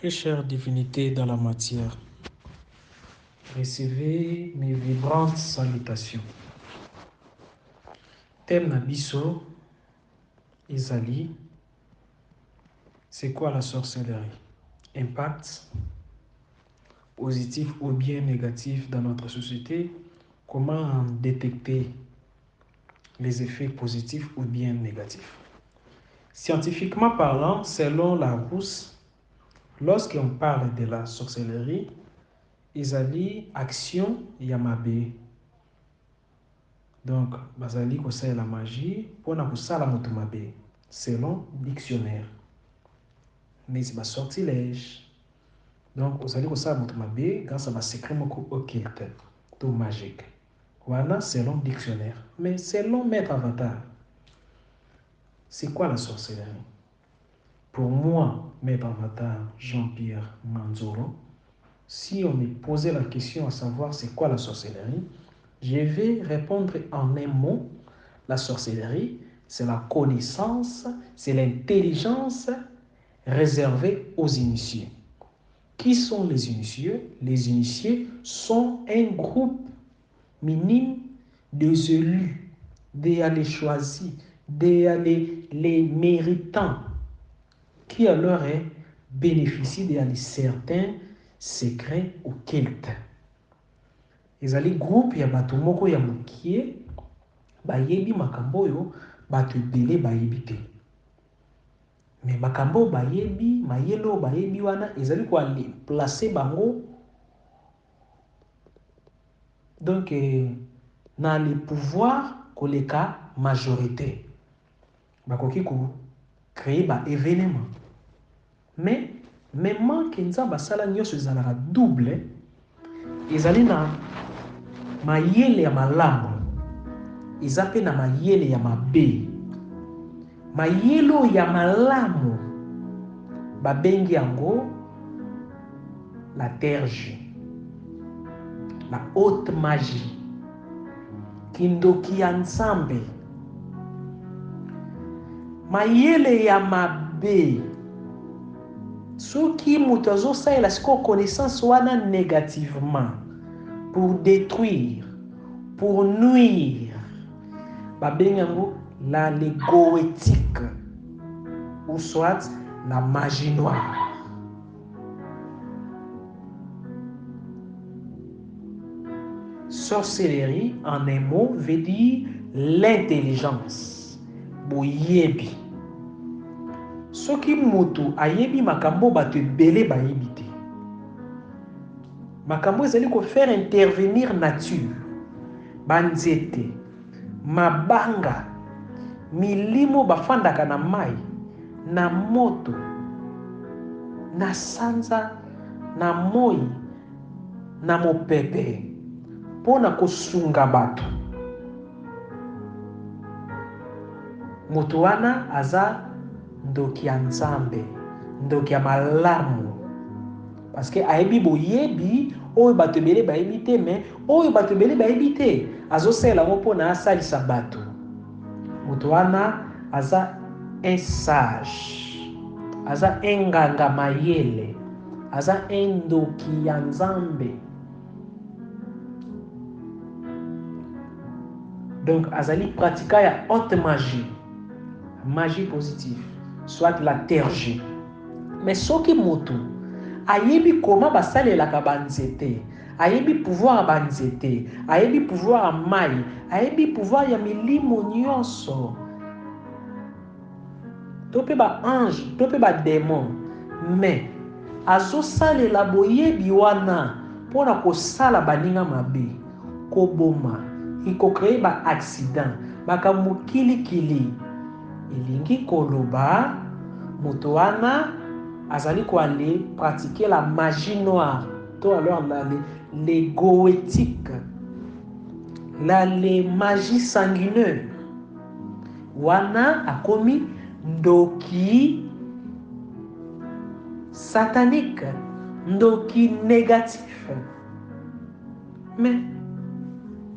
Très chère divinité dans la matière, recevez mes vibrantes salutations. Thème na biso ezali, c'est quoi la sorcellerie? Impact positif ou bien négatif dans notre société? Comment en détecter les effets positifs ou bien négatifs? Scientifiquement parlant, selon Larousse, lorsqu'on parle de la sorcellerie, ezali action ya mabe. Donc, bazali kosala la magie pour na kosala moto mabe, selon dictionnaire. Mais c'est pas sortilège. Donc, ozali kosala moto mabe grâce à ma secret moko occulte, tout magique. Voilà, selon dictionnaire. Mais selon Maître Avatar, c'est quoi la sorcellerie? Pour moi, Maître Avatar Jean-Pierre Manzoro, si on me posait la question à savoir c'est quoi la sorcellerie, je vais répondre en un mot. La sorcellerie, c'est la connaissance, c'est l'intelligence réservée aux initiés. Qui sont les initiés? Les initiés sont un groupe minime des élus, des choisis, les méritants, qui alors bénéficient de certains secrets occultes. Ezali groupe ya bato moko ya mokie bayebi makambo oyo bato ebele bayebi te. Mais makambo bayebi, mayelo bayebi wana ezali kwa placer bango donc na le pouvoir koleka majorité. Bakoki ko créer ba événement. Mais même que nzamba sala nyonso ezalaka double, ezali na mayele ya malamu, eza pe na mayele ya mabe. Mayelo ya malamu babengi yango la terge, la haute magie, kindoki ya nzambe. Mayele ya mabe, soki moto azosalela siko connaissance wana négativement, pour détruire, pour nuire, babengi yango la légoétique, ou soit la magie noire. Sorcellerie, en un mot, veut dire l'intelligence. Boyebi. Soki moto ayebi makambo bato ebele bayebi te. Makambo ezali ko faire intervenir nature, banzete, mabanga, milimo bafandaka na mai, na moto, na sanza, na moi, na mopepe, pona kosunga bato. Moto wana aza ndoki ya nzambe, ndoki ya malamu. Parce que ayebi boyebi, oyo bato ebele bayebi te, mais oyo bato ebele bayebi te, azosala ngo pona asalisa bato. Moto wana aza un sage, aza un nganga mayele, aza un ndoki ya nzambe. Donc azali pratika ya haute magie, magie positive, soit la terge. Mais soki moto ayebi koma basalelaka banzete, ayebi pouvoir ya banzete, ayebi pouvoir ya mai, ayebi pouvoir ya milimo nyonso, to pe ba ange, to pe ba démon, mais azosalela boyebi wana pona kosala baninga mabe, koboma, iko-créer ba accident, makambo kilikili. Elingi koloba moto wana azali ko aller pratiquer la magie noire, to alors les goétiques, les magies sanguineuses. Wana akomi ndoki satanique, ndoki négatif. Mais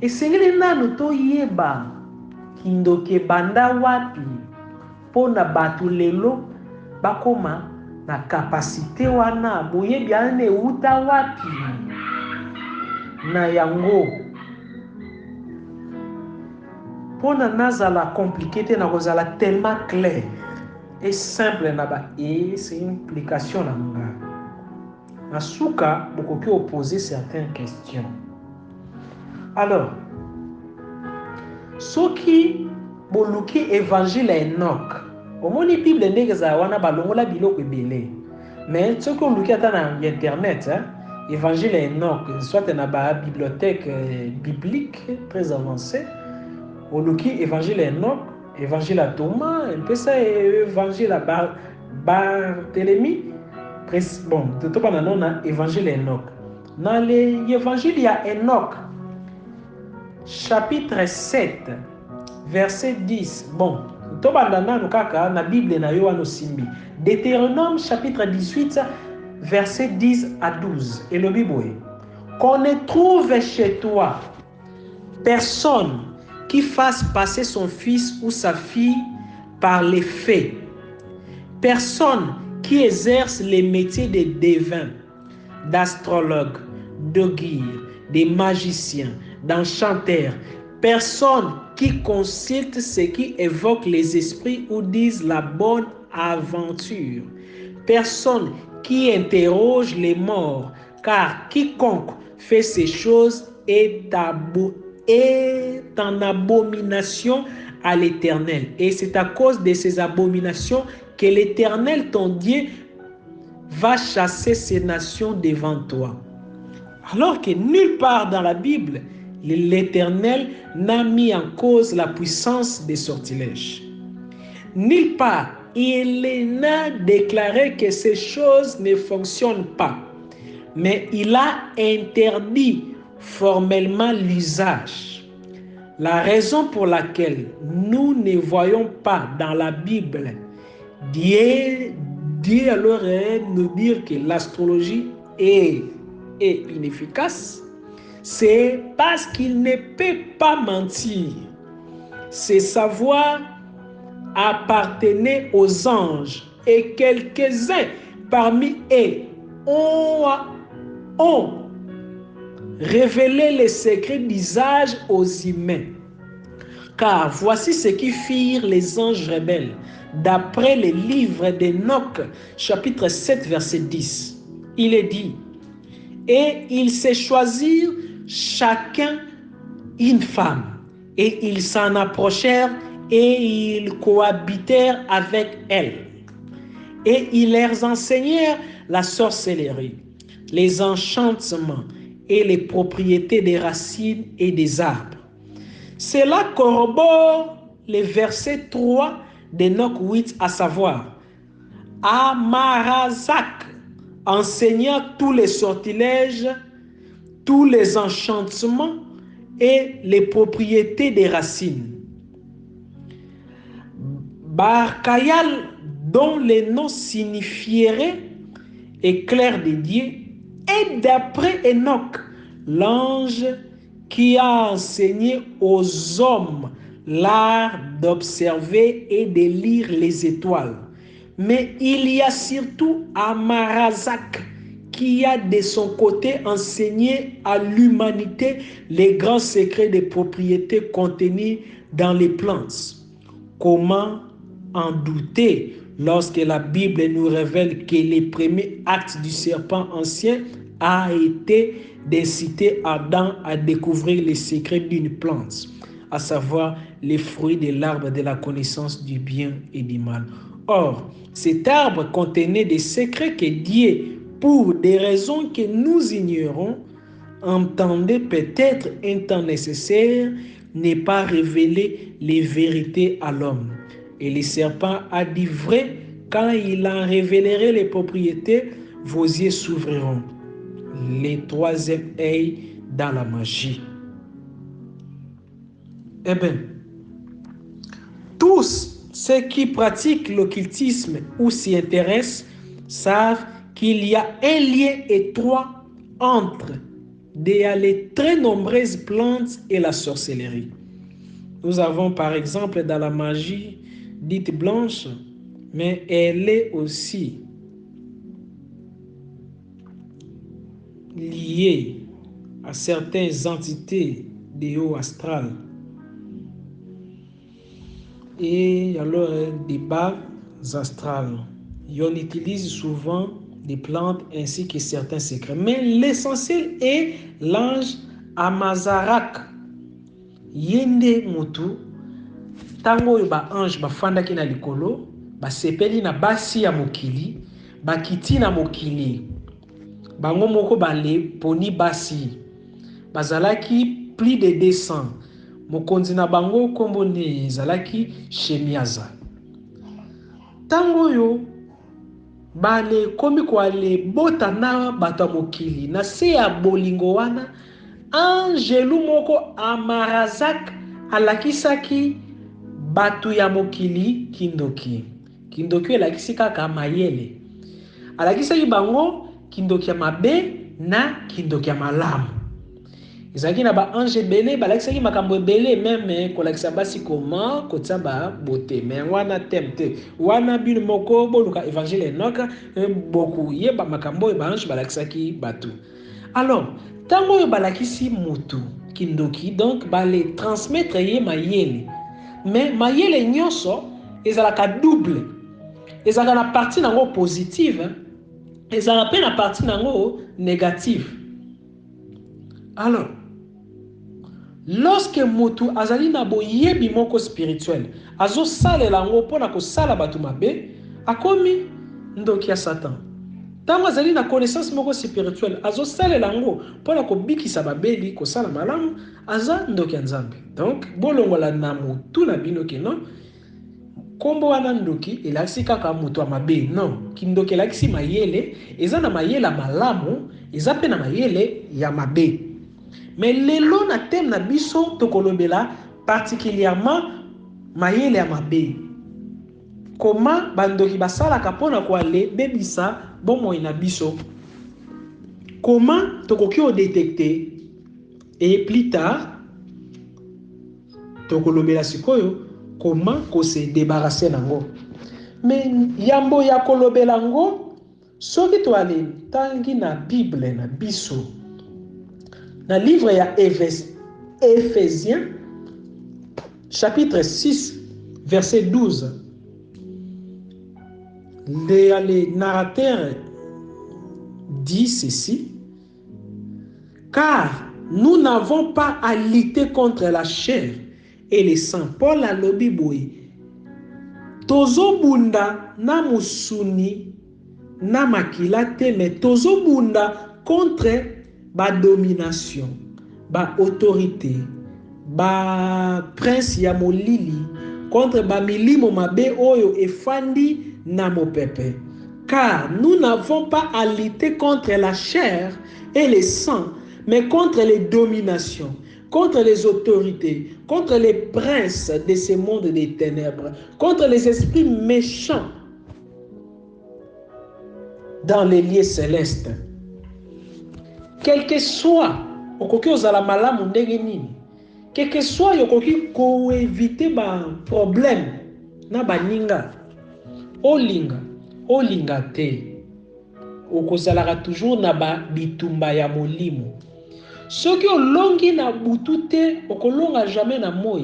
esengeli nanu toyeba kindoki banda wapi pona bato lelo bakoma na capacité wana boye bien ne uta wapi na yango pona nazala compliqué te na kozala tellement clair et simple na ba et c'est une implication na nga na suka bokoki opposer certaines questions. Alors soki boluki évangile Enoch omoni bible ndenge za wana balongola biloko ebele mais soki oluki ata na internet évangile Enoch soit na ba bibliothèque biblique très avancée oluki évangile Enoch évangile à Thomas un peu ça évangile à Barthélemy bon tout pas na évangile Enoch dans l'évangile ya Enoch chapitre 7 verset 10 bon to bandana kaka na bible na yo wana simbi Deutéronome chapitre 18 verset 10 à 12 et le bible qu'on ne trouve chez toi personne qui fasse passer son fils ou sa fille par les faits, personne qui exerce les métiers de devins, d'astrologues, d'augures, des magiciens, d'enchanteurs, personne qui consulte ce qui évoque les esprits ou disent la bonne aventure, personne qui interroge les morts, car quiconque fait ces choses est en abomination à l'Éternel. Et c'est à cause de ces abominations que l'Éternel, ton Dieu, va chasser ces nations devant toi. Alors que nulle part dans la Bible, l'Éternel n'a mis en cause la puissance des sortilèges. Nulle part, il n'a déclaré que ces choses ne fonctionnent pas. Mais il a interdit formellement l'usage. La raison pour laquelle nous ne voyons pas dans la Bible Dieu alors nous dire que l'astrologie est inefficace, c'est parce qu'il ne peut pas mentir. Ces savoirs appartenaient aux anges et quelques-uns parmi eux ont révélé les secrets d'usage aux humains. Car voici ce qui firent les anges rebelles, d'après les livres d'Enoch, chapitre 7, verset 10. Il est dit, et ils se choisirent chacun une femme, et ils s'en approchèrent, et ils cohabitèrent avec elle. Et ils leur enseignèrent la sorcellerie, les enchantements et les propriétés des racines et des arbres. Cela corrobore le verset 3 d'Enoch 8, à savoir, Amarazak enseigna tous les sortilèges, tous les enchantements et les propriétés des racines. Barkayal, dont le nom signifierait éclair de Dieu, et d'après Enoch, l'ange qui a enseigné aux hommes l'art d'observer et de lire les étoiles. Mais il y a surtout Amarazak qui a de son côté enseigné à l'humanité les grands secrets des propriétés contenus dans les plantes. Comment en douter lorsque la Bible nous révèle que le premier acte du serpent ancien a été d'inciter Adam à découvrir les secrets d'une plante, à savoir les fruits de l'arbre de la connaissance du bien et du mal. Or, cet arbre contenait des secrets que Dieu, pour des raisons que nous ignorons, entendait peut-être un temps nécessaire, n'est pas révéler les vérités à l'homme. Et le serpent a dit vrai, quand il en révélerait les propriétés, vos yeux s'ouvriront. Le troisième œil dans la magie. Eh bien, tous ceux qui pratiquent l'occultisme ou s'y intéressent savent qu'il y a un lien étroit entre les très nombreuses plantes et la sorcellerie. Nous avons par exemple dans la magie dite blanche, mais elle est aussi liées à certaines entités des hauts astrales. Et alors, des bas astrales. Et on utilise souvent des plantes ainsi que certains secrets. Mais l'essentiel est l'ange Amazarak. Yende mutu. Tango ba ange bafandaki na likolo, basepeli na basi ya mokili, bakiti na mokili. Bango moko bale poni basi. Bazalaki plus de 200. Mokonzi na bango kombo ne ezalaki Shemiaza. Tango yo bale komi kwale bota na bato ya mokili na se ya bolingo wana, angelu moko Amarazak alakisaki batu ya mokili kindoki. Kindoki elakisi kaka mayele. Alakisaki bango kindoki ya mabe na kindoki ya malamu. Ezalaki na ba ange belé balakisaki makambo belé même kolakisa basi koma kotia ba beauté. Mais wana temte wana bino moko boluka évangile noka boku yeba makambo ba ange balakisaki batu. Alors tango balakisi mutu kindoki, donc bale transmettre ye mayele. Mais mayele nyonso ezalaka double. Ezalaka na partie nango positive, ezalaka pe na partie nango négative. Alors, lorsque mutu azali na boyebi moko spirituel, azo sale lango pona ko sala batu mabe, akomi ndoki ya Satan. Tango azali na connaissance moko spirituel, azo sale lango pona ko bikisa babeli ko sala malamu, aza ndoki ya Nzambe. Donc, bolongola na mutu na bino keno, kombo wana ndoki elakisi kaka mutu mabe. Non, kindoki elakisi mayele, eza na mayele malamu, eza pe na mayele ya mabe. Mais lelo na thème na biso tokolobela particulièrement mayele ya mabe. Comment bandoki basalaka pona koale bebisa bomoi na biso. Comment tokoki o détecter et plus tard tokolobela sikoyo comment ko se débarrasser nango. Mais yambo ya kolobela ngo soki to ale tangi na Bible na biso. Dans le livre ya Éphésiens, chapitre 6, verset 12, le narrateur dit ceci: car nous n'avons pas à lutter contre la chair et le sang. Paul a lobi boy. Tozo bunda na musuni na makila te, mais tozo bunda contre ba domination, ba autorité, ba prince ya molili, contre ba milimo mabe oyo efandi na mopepe. Car nous n'avons pas à lutter contre la chair et le sang, mais contre les dominations, contre les autorités, contre les princes de ce monde des ténèbres, contre les esprits méchants dans les lieux célestes. Quel que soit okoki ozala malamu ndenge nini, quel que soit yokoki ko éviter ba problème na baninga, olinga te, okozalaka toujours na ba bitumba ya molimo. Soki olongi na butu te, okolonga jamais na moi.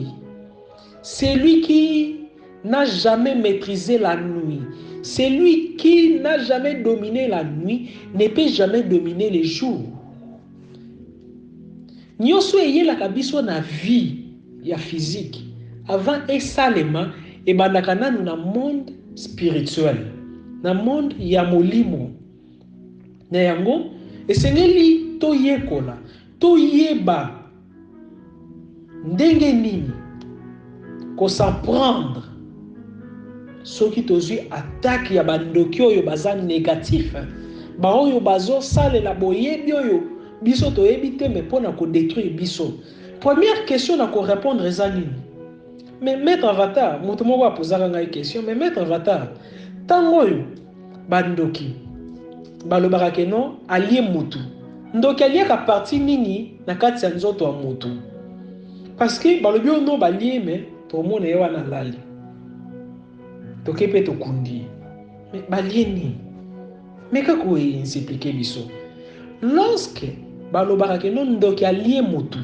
Celui qui n'a jamais maîtrisé la nuit, celui qui n'a jamais dominé la nuit ne peut jamais dominer les jours. Nyonso eyelaka biso na vie ya physique avant esalema ebandaka nanu na monde spirituel, na monde ya molimo. Na yango esengeli toyekola, toyeba ndenge nini ko s'en prendre soki tozwi attaque ya bandoki oyo baza négatif, ba oyo bazo salela boyebi oyo biso toyebi te mais pona ko détruire biso. Première question na ko répondre eza nini? Mais maître Avatar, mutu moko apozaka ngai question, mais maître Avatar, tango oyo bandoki balobaka ke non alie mutu, ndoki alieka parti nini na kati ya nzoto ya mutu? Parce que balobi ono balie mais tomona ye wana lali toke pe tokundi, mais balie nini? Mais kako expliquer biso? lorsque balobaka ke non ndoki alie mutu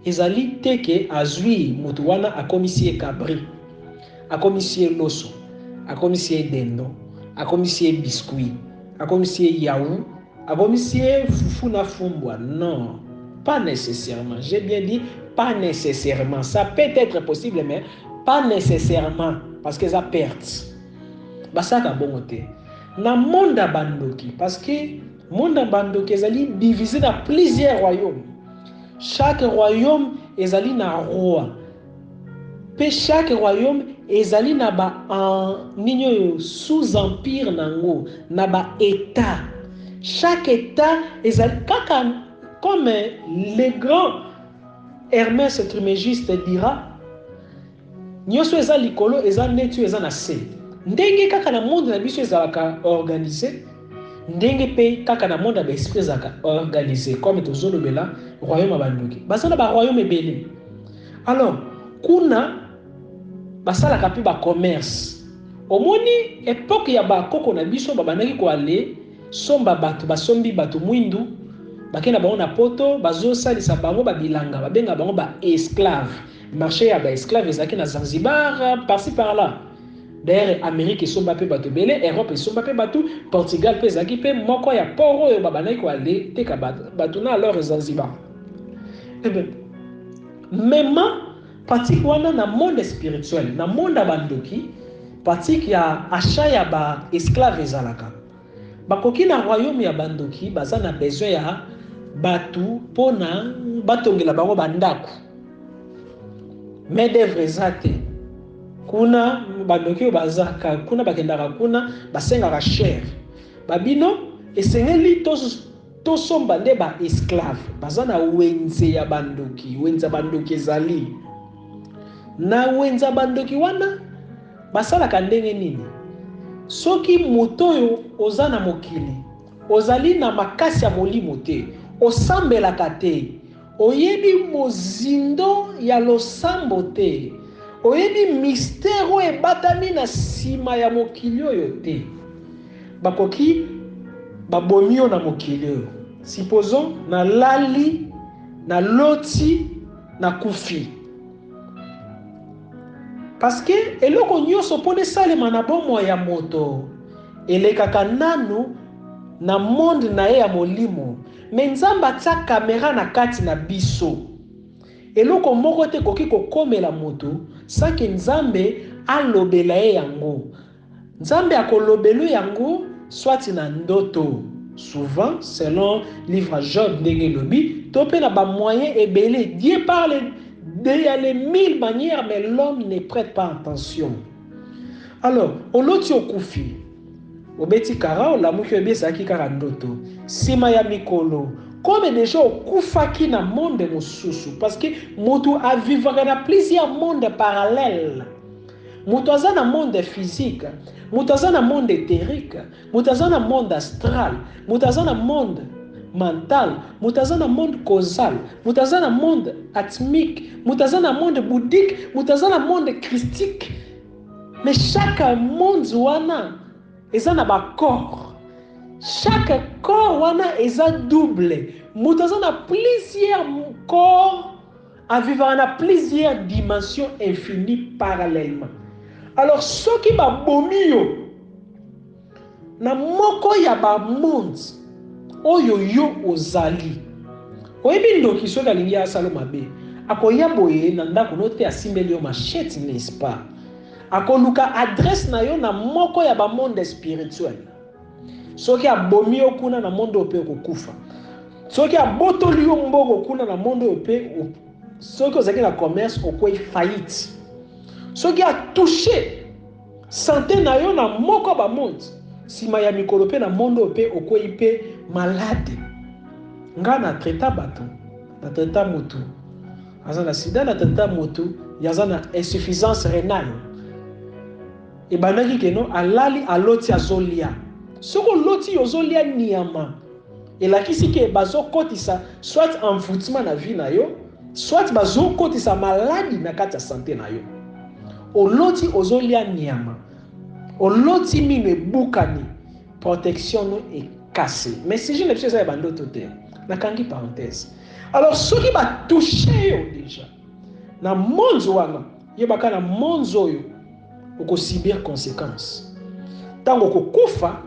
ezali teke azwi mutu wana akomisie cabri akomisie loso akomisie dendo akomisie biscuit akomisie yaourt akomisie fufu na fumbwa. Non, pas nécessairement. J'ai bien dit pas nécessairement. Ça peut être possible mais pas nécessairement parce que ça perte. Basaka bongote. Na monde bandoki parce que monde bandoki ezali divisé dans plusieurs royaumes. Chaque royaume ezali na roi. Pe chaque royaume ezali na ba en sous empire nango, na ba état. Chaque état ezali kaka comme le grand Hermès Trismégiste dira, nyoso eza likolo eza netu eza na se. Ndenge kaka na monde na biso ezalaka organisé, ndenge pe kaka na monde na esprit ezalaka organisé comme tozolobela royaume bandoki. Basala ba royaume ebele. Alors, kuna basalaka pe ba commerce. Omoni époque ya ba koko na biso babandaki ko aller somba bato basombi bato mwindu bakena bango na poto bazosalisa bango babilanga babenga bango ba esclave. Marché ya ba esclave ezaki na Zanzibar par-ci par-là. D'ailleurs Amérique esomba pe bato belé, Europe esomba pe bato, Portugal pe ezaki pe moko ya poro oyo babandaki ko aller teka bato na alors Zanzibar. Eh bien même pratique wana na monde spirituel, na monde bandoki, pratique ya achat ya ba esclave ezalaka. Bakoki na royaume ya bandoki baza na besoin ya batu pona batongela bango bandako. Mais d'œuvre ezate. Kuna bandoki bazaka, kuna bakendaka kuna basengaka cher. Babino esengeli to somba nde ba esclave. Baza na wenze ya bandoki, wenza bandoki ezali. Na wenza bandoki wana basalaka ndenge nini? Soki moto oyo oza na mokili ozali na makasi ya molimo te, osambelaka te, oyebi mozindo ya losambo te, oyebi mystère oyo ebatami na sima ya mokili oyo te, bakoki babomi yo na mokili oyo. Supposons na lali, na loti, na kufi. Parce que eloko nyonso pone salema na bomo ya moto elekaka nanu na monde na ye ya molimo. Mais nzamba tia kamera na kati na biso. Eloko moko te koki kokomela moto sans que nzambe alobela ye yango. Nzambe akolobelo yango soit na ndoto. Souvent selon livre Job ndenge lobi, to pe na ba moyen ebele. Dieu parle il y a les 1000 manières, mais l'homme ne prête pas attention. Alors, on loti okufi. Obeti kara, on la mouki obi saki kara ndoto. Sima ya mikolo. Comme déjà okufaki na monde mosusu. Parce que moto a vivre dans plusieurs mondes parallèles. Moto aza na monde physique. Moto aza na monde éthérique. Moto aza na monde astral. Moto aza na monde mental, mutazana monde causal, mutazana monde atmique, mutazana monde bouddhique, mutazana monde christique. Mais chaque monde wana eza na ba corps. Chaque corps wana eza double. Mutazana plusieurs corps à vivre dans plusieurs dimensions infinies parallèlement. Alors ceux qui ba bomio na moko ya ba monde oyo yo ozali oyebi ndoki soki alingi asala mabe akoya boye na ndako no te asimbeli yo machette, n'est-ce pas? Akoluka adresse na yo na moko ya ba monde spirituel. Soki abomi yo kuna na monde ope kokufa, soki abotoli yo mboko kuna na monde ope, soki ozaki na commerce okwei faillite, soki a touché santé na yo na moko ba monde sima ya mikolo pe na monde ope okwei pe malade. Nga na traita bato, na traita motu aza na sida, na traita motu yaza na insuffisance rénale. E banaki keno alali aloti azolia. Soko loti ozolia niyama elakisi ke bazo kotisa soit envoûtement na vie na yo, soit bazo kotisa maladi na kati ya santé na yo. Oloti ozolia niyama, oloti mino ebukani, protection no cassé. Mais si je ne sais pas bandoto te, na kangi parenthèse. Alors ceux qui va toucher déjà, na monzo wana, yebaka na monzo yo, oko subir conséquences. Tango ko kufa,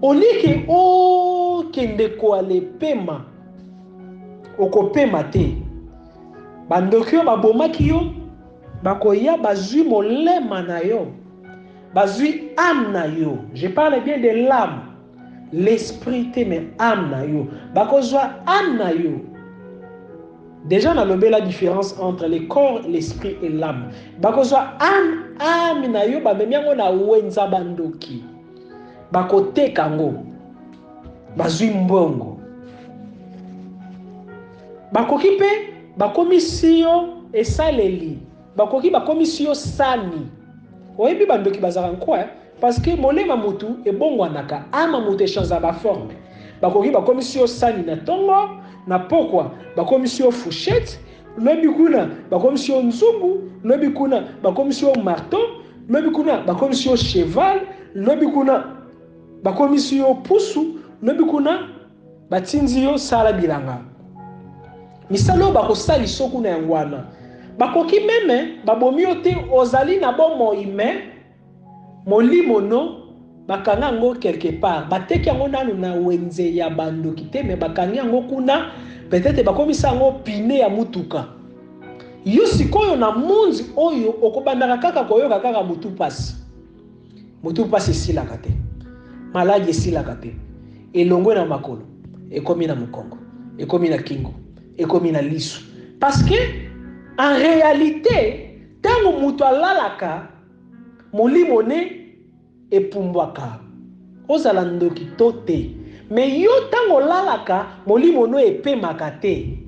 olike o kende ko ale pema, oko pema te. Bandoki yo babomaki yo, bakoya bazui molema na yo, bazui âme na yo. Je parle bien de l'âme. L'esprit te mais âme na yo. Bakozwa âme na yo. Déjà on a levé la différence entre le corps, l'esprit et l'âme. Bakozwa âme na yo bamemiango na wenza bandoki. Bakoteka ngo. Bazui mbongo. Bakoki pe bakomisi yo esaleli. Bakoki bakomisi yo sani. Oyebi bandoki bazara nkwa parce que molema mutu ebongwanaka ama mutu echanza ba forme. Bakoki bakomisi yo sani na tongo na pokwa bakomisi yo fourchette, lobi kuna bakomisi yo nzungu, lobi kuna bakomisi yo marteau, lobi kuna bakomisi yo cheval, lobi kuna bakomisi yo pusu, lobi kuna batinzi yo sala bilanga. Misalo bakosali soku na yangwana. Bakoki meme babomi yo te ozali na bomo ime molimo no bakanga ngo quelque part bateki yango nanu na wenze ya bandoki te me bakangi yango kuna peut-être bakomisa yango pine ya mutuka yo sikoyo na munzi oyo okobandaka kaka koyoka kaka mutu pasi esilaka te maladi esilaka te elongwe na makolo ekomi na mukongo ekomi na kingo ekomi na lisu parce que en réalité tango mutu alalaka molimo ne epumbwaka ozala ndoki to te mais yo tango lalaka molimo no epemaka te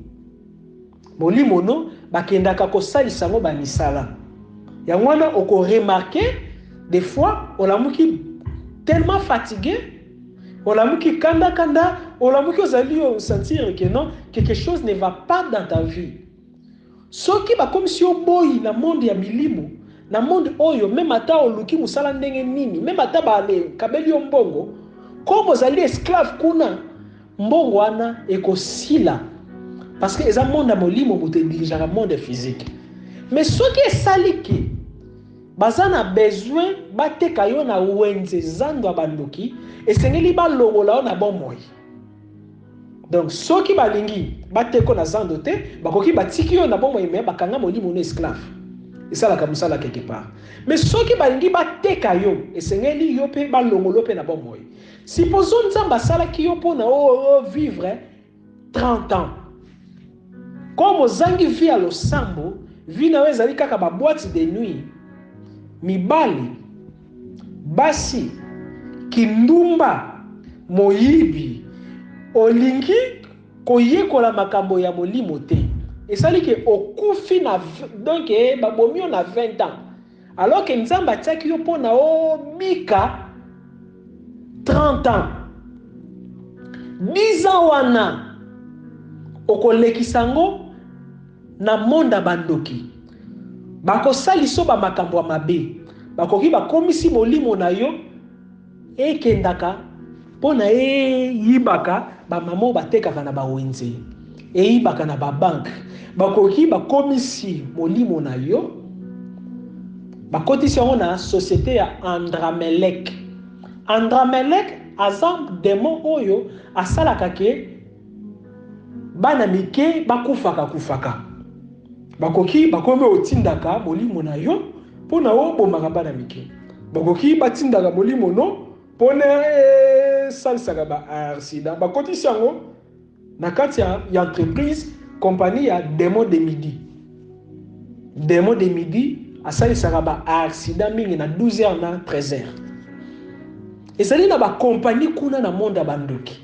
molimo no bakendaka kosalisa ngo bamisala yango wana oko remarquer des fois olamuki tellement fatigué olamuki kanda olamuki ozali yo sentir que non quelque chose ne va pas dans ta vie soki bakomi si oboyi na monde ya milimo na monde oyo même ata oluki musala ndenge nini même ata bale kabeli yo mbongo comme ozali esclave kuna mbongo wana ekosila parce que eza monde ya molimo bote dirigeaka monde physique mais soki esaliki baza na besoin bateka yo na wenze zando ya bandoki esengeli balongola yo na bomoi. Donc soki balingi bateko na zando te bakoki batiki yo na bomoi me bakanga molimo no esclave esalaka musala quelque part mais soki balingi bateka yo esengeli yo pe balongolo pe na bomoi. Supposons nzambe asalaki yo mpona vivre 30 ans comme ozangi vie ya losambo vie na yo ezali kaka baboîte de nuit mibali basi kindumba moyibi olingi koyekola makambo ya molimo te esali ke okufi na donc babomi yo na 20 ans alors que nzambe atiaki yo mpona obika 30 ans 10 ans wana okolekisa ngo na monda bandoki bakosalisa bamakambo ya mabe bakoki bakomisi molimo na yo ekendaka mpona eyibaka bamama batekaka na bawenze eyibaka na babanke bakoki bakomisi molimo na yo bakotisi yango na société ya Andramelek. Andramelek aza démon oyo asalaka ke bana mike bakufaka bakoki bakomi otindaka molimo na yo mpona obomaka bana mike bakoki batindaka molimo no mpona esalisaka ba-accident bakotisi yango na kati ya entreprise compagnie ya Démon de Midi. Démon de Midi asalisaka ba-accident mingi na 12h na 13h ezali na bakompagnie kuna na monde ya bandoki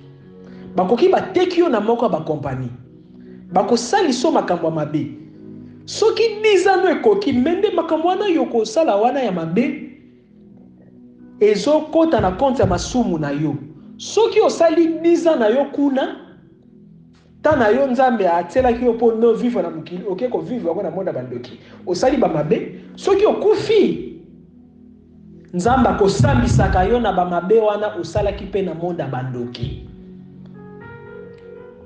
bakoki bateki yo na moko ya bakompagnie bakosalisa makambo ya mabe soki 10 ans no ekoki mende makambo wana yo kosala wana ya mabe ezokota na compte ya masumu na yo soki osali 10 ans na yo kuna ta na yo nzambe atielaki yo mpo no vivre na mokili oke kovivre yango na monde ya bandoki osali bamabe soki okufi nzamba kosambisaka yo na bamabe wana osalaki pe na monde bandoki.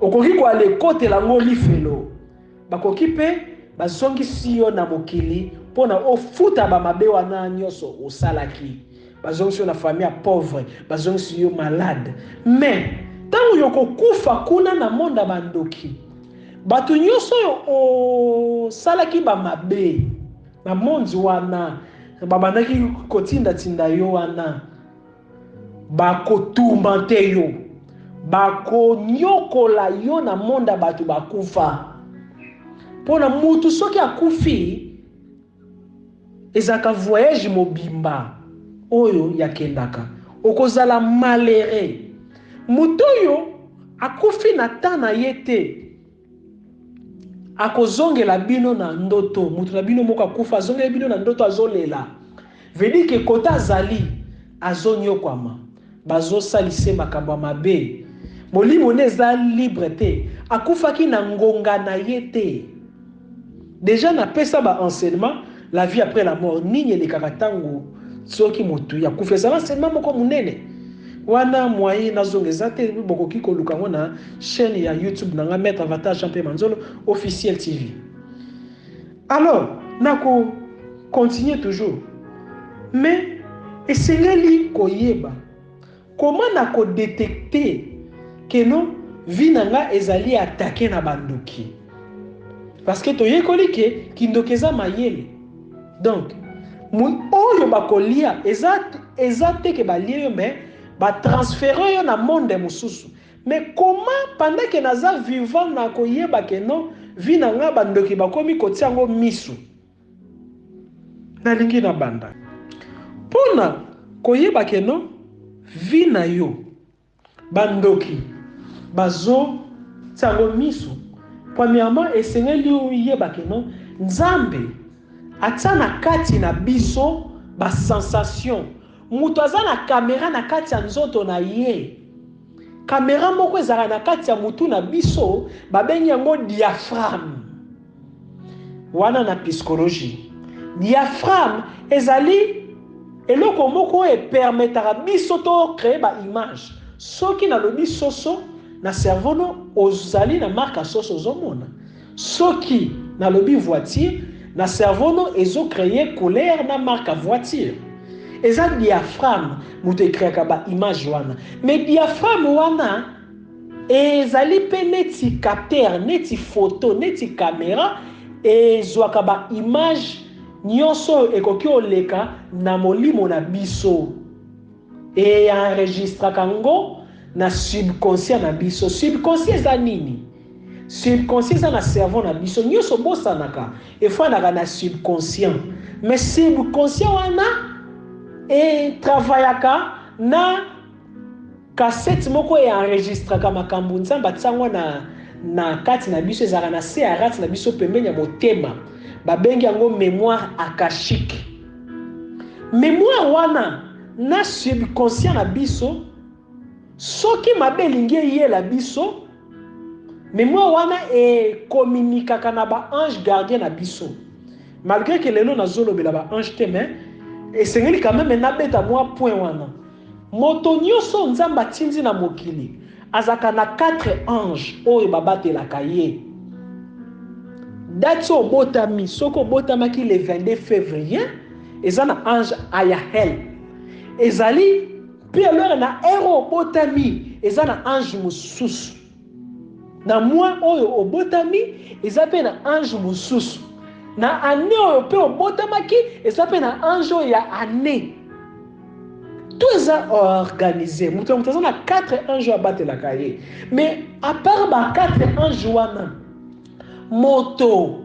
Okoki koale kotela ngo lifelo bakoki pe bazongisi yo na mokili mpona ofuta bamabe wana nyonso osalaki. Bazongisi yo na famille pauvre, bazongisi yo malade. Mais tango yo kokufa kuna na monde bandoki, bato nyonso yo osalaki bamabe na monde wana babandaki kotinda yo wana, bakotumba te yo, bakonyokola yo na monde bato bakufa. Pona mutu soki akufi ezaka voyage mobimba oyo yakendaka, okozala malere. Mutu oyo akufi na tana yete akozongela bino na ndoto. Mutu na bino moko akufa azongela bino na ndoto azolela, vedi ke kota azali azonyokwama, bazosalise makambo mabe. Molimo neza libre te, akufaki na ngonga na yete. Déjà na pesa ba enseignement la vie après la mort nini le kakatango soki mutu ya kufesa enseignement moko munene wana moyen nazongeza te bokoki koluka na chaîne ya YouTube nanga Maître Avatar Jean-Pierre Manzolo officiel TV. Alors nako continuer toujours, mais esengeli koyeba comment nako détecter que non vie nanga ezali attaquer na bandoki. Parce que toye kolike kindokeza mayele. Donc, oyo bakolia ezate ke balie yo mais ba transférer yo na monde mususu. Mais comment pendant que naza vivant na koyeba ke non vi na nga bandoki bakomi kotiango misu. Na lingi na banda. Pona koyeba ke non vi na yo bandoki bazo tiango misu. Premièrement, esengeli uyeba ke non nzambe atana kati na biso ba sensation. Mutu aza na caméra na kati ya nzoto na ye. Caméra moko ezala na kati ya mutu na biso babengi yango diaphragme. Wana na psychologie. Diaphragme ezali eloko moko e permettra biso to créer ba image. Soki na lobi soso na cerveau no ozali na marque soso zomona. Soki na lobi voiture na cerveau no ezo créer couleur na marque voiture. Eza diaphragme mutu créaka ba image wana. Mais diaphragme wana ezali pe neti capteur, neti photo, neti caméra ezwaka ba image nyonso ekoki oleka na molimo na biso. Et enregistraka ngo na subconscient na biso. Subconscient eza nini? Subconscient eza na cerveau na biso. Nyonso bosanaka efandaka na subconscient. Mais subconscient wana travaillaka na cassette moko enregistraka makambo nzamba tsango na kati na biso ezaka na CRT na biso pembeni ya motema. Babengi yango mémoire akashique. Mémoire wana na subconscient na biso soki mabe lingi ye la biso, mémoire wana communiquaka na ba ange gardien na biso. Malgré que lelo nazolobela ba ange te, mais esengeli quand même na beta moi point wana. Moto nyonso nzamba tinzi na mokili azaka na 4 anges oyo babatelaka ye. Date obotami soko botamaki le 22 février ezana ange Ayahel. Ezali puis alors na ero obotami ezana ange mususu. Na moi oyo obotami ezape na ange mususu. Na année oyo pe obotamaki ezape na ange ya année. Tout ça organisé. Mutu na 4 anges à battre la cahier. Mais à part ba 4 anges wana moto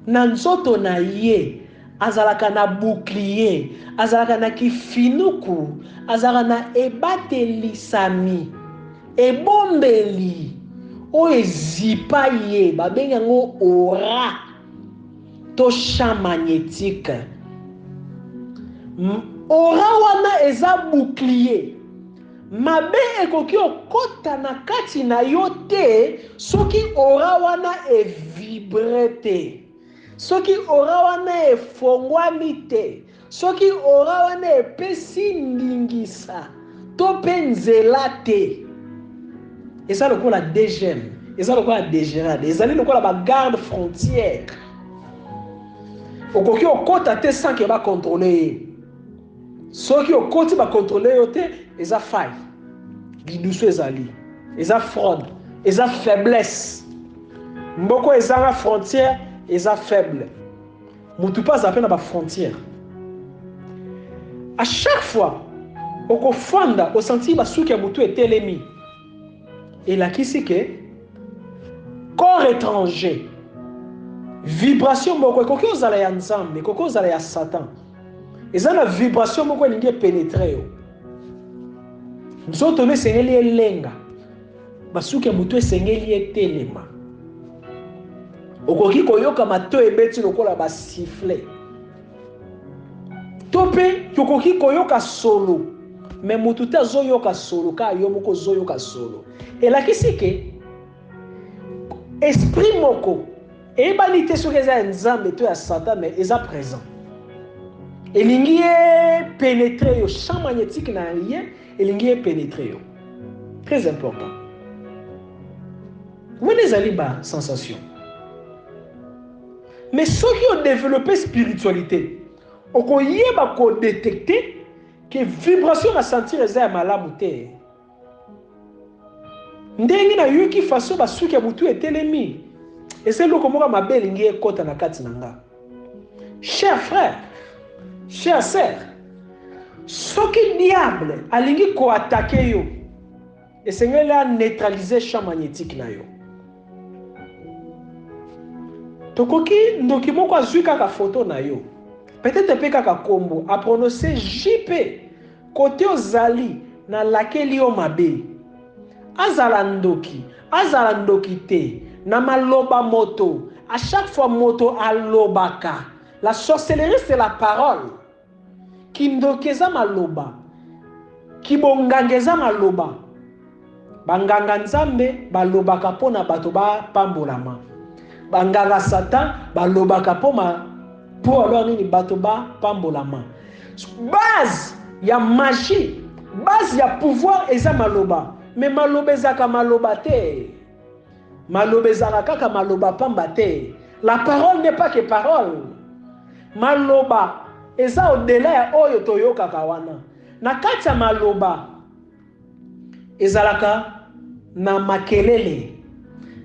na nzoto na ye azalaka na bouclier, azalaka na kifinuku, azalaka na ebatelisami, ebombeli o ezipa ye babenga ngo aura to champ magnétique. Aura wana eza bouclier. Mabe ekoki okota na kati na yo te soki aura wana vibrete. Soki aura wana fongwami te. soki ora wana epesi ndingisa to mpe nzela te eza lokola dgm eza lokola dgrade ezali lokola bagarde frontière okoki okota te sans ke bakontrole ye soki okoti bakontrole yo te eza faille lidusu ezali eza fraude eza faiblesse mboko ezanga frontière eza faible mutu pas ape na bafrontière à chaque fois okofanda osanti basuki ya mutu etelemi elakisi ke corps étranger vibration moko ekoki ozala ya nzambe ekoki ozala ya satan eza na vibration moko elingi epénétre yo nzoto no esengeli elenga basuki ya mutu esengeli etelema okoki koyoka mato ebeti lokola basifle to mpe tokoki koyoka solo me mutu te azoyoka solo ka yo moko ozoyoka solo elakisi ke esprit moko eyebani te soki eza ya nzambe to ya satan me eza présent elingi epénétre yo champ magnétique na ye elingi epénétre yo très important wana ezali basensation mais soki odéveloppe spiritualité okoyeba kodétecte ke vibration na sentir eza ya malamu te ndenge na yoki faso basuki ya mutu etelemi eza eloko moko mabe elingi ekota na kati na nga cher frère cher sœur soki diable alingi koatake yo esengeli aneutralize champ magnétique na yo tokoki ndoki moko azwi kaka foto na yo peut-être mpe kaka kombo aprononce JP kote ozali na lakeli yo mabe azala ndoki te na maloba moto à chaque fois moto alobaka la sorcellerie c'est la parole kindoki eza maloba kibonganga eza maloba banganga nzambe balobaka mpona bato bapambolama banganga satan balobaka po alors nini bato bapambolama base ya magie base ya pouvoir eza maloba mais maloba ezaka maloba te maloba ezaka kaka maloba pamba te la parole n'est pas que parole maloba eza au-delà ya oyo toyokaka wana na kati ya maloba ezalaka na makelele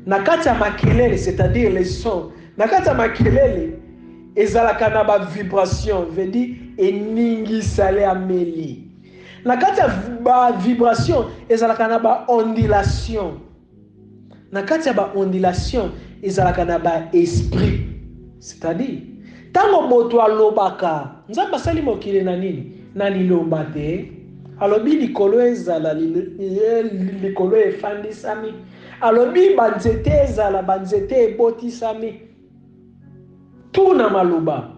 na kati ya makelele c'est-à-dire les sons na kati ya makelele ezalaka na ba vibration veut dire eningisale ameli na kati ya ba vibration ezalaka na ba ondulation na kati ya ba ondulation ezalaka na ba esprit c'est-à-dire tango moto alobaka nzambe asali mokili na nini na lilomba te alobi likolo ezala likolo efandisami alobi banzete ezala banzete ebotisami tout na maloba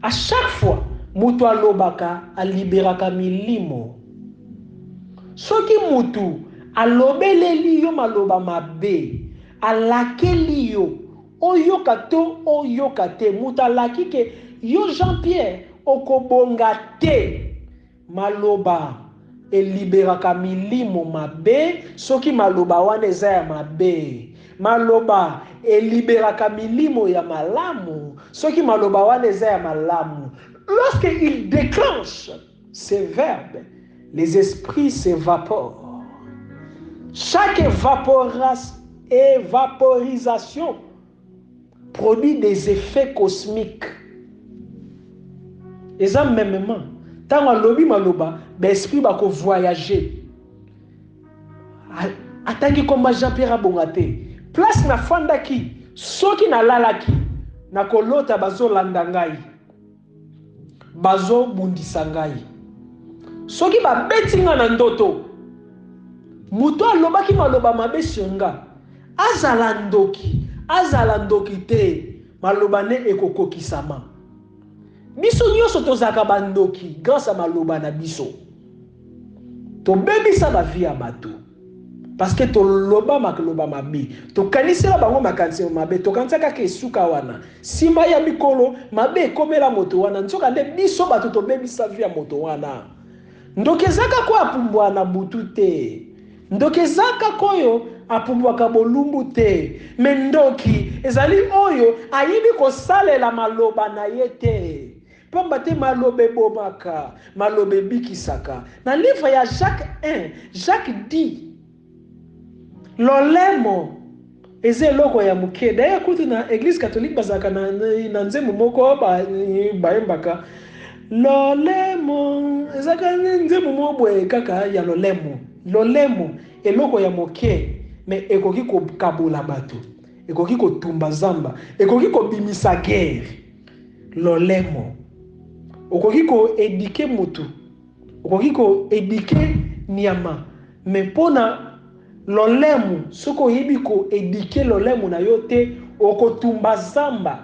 à chaque fois mutu alobaka aliberaka milimo soki mutu alobeleli yo maloba mabe alakeli yo oyoka to oyoka te mutu alaki ke yo Jean-Pierre okobonga te maloba eliberaka milimo mabe soki maloba wana eza ya mabe maloba eliberaka milimo ya malamu soki maloba wana eza ya malamu lorsque il déclenche ces verbes les esprits s'évaporent chaque évaporisation produit des effets cosmiques eza mêmement tango alobi maloba l'esprit va voyager atangi comme Jean-Pierre abonga te place na fandaki soki na lalaki na kolota bazo landa ngai bazo bundisa ngai soki ba betinga na ndoto muto alobaki maloba mabe sionga azala ndoki te maloba ne ekokokisama biso nyonso tozaka bandoki grâce à maloba na biso tobebisa ba vie ya bato parce que to loba makloba mabe to kanisela bango makanisi mabe to kansaka ke suka wana sima ya mikolo mabe komela moto wana nzoka nde biso bato to bebisa via moto wana ndokezaka ko apumbwa na butu te ndokezaka koyo apumbwaka bolumbu te me ndoki ezali oyo ayibi kosalela maloba na ye te pamba te malobe bomaka malobe bikisaka na livre ya Jacques 1 Jacques dit lolemo eze eloko ya muke d'ailleurs kutu na église catholique bazaka na nzembo moko bayembaka lolemo ezaka nzembo mobwe kaka ya lolemo eloko ya moke mais ekoki kokabola bato ekoki kotumba zamba ekoki kobimisa guerre lolemo okoki ko éduquer mutu okoki ko éduquer niama mais pona lolemu soko yibi ko éduquer lolemu na yo te okotumba zamba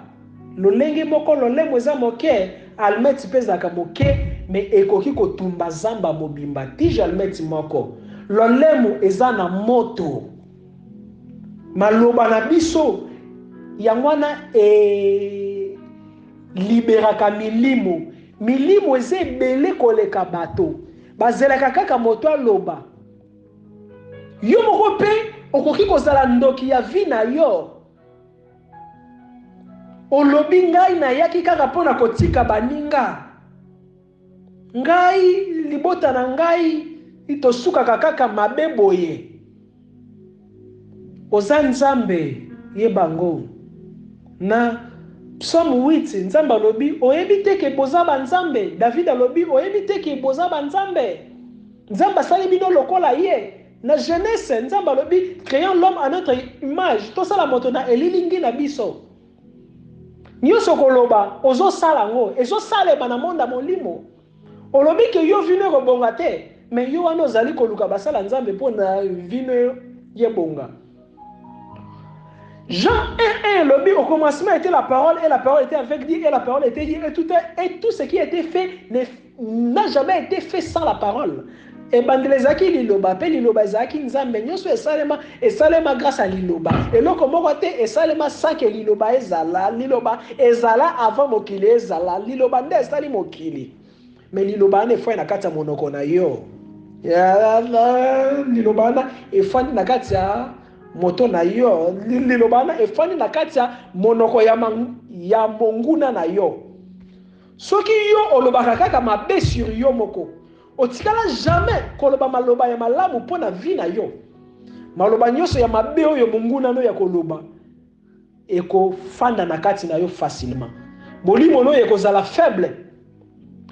lolenge moko lolemu eza moke almeti peza ka moke mais ekoki kotumba zamba mobimba tije almeti moko lolemu eza na moto maloba na biso yangwana liberaka milimo eze ebele koleka bato bazelaka kaka moto aloba yo moko mpe okoki kozala ndoki ya vi na yo olobi ngai nayaki kaka mpona kotika baninga ngai libota na ngai itosukaka kaka mabe boye oza nzambe ye bango na Psaume 8 nzambe alobi oyebi te ke boza banzambe David alobi oyebi te ke boza banzambe nzambe asali bino lokola ye na Genèse nzambe alobi créant l'homme à notre image tosala moto na elilingi na biso nyonso koloba ozosala ngo ezosalema na monda molimo olobi ke yo vino kobonga te mais yo wana ozali koluka basala nzambe mpo na vino ye bonga. Jean 1:1, lobby au commencement était la parole et la parole était avec Dieu et la parole était Dieu et tout ce qui a été fait n'a jamais été fait sans la parole. Et bandelezaki liloba pe liloba zaki nzambe nyoso esalema grâce à liloba et loko moko te esalema sans que liloba ezala avant mokili ezala liloba nde esali mokili mais liloba ne foi na kati ya monoko na yo ya liloba na efandi na kati ya moto na yo lilobana efani na kati ya monoko ya monguna na yo soki yo olobaka kaka mabe sur yo moko otikala jamais koloba maloba ya malamu mpona vi na yo maloba nyonso ya mabe oyo monguna no ya koloba ekofanda na kati na yo facilement bolimo no ekozala faible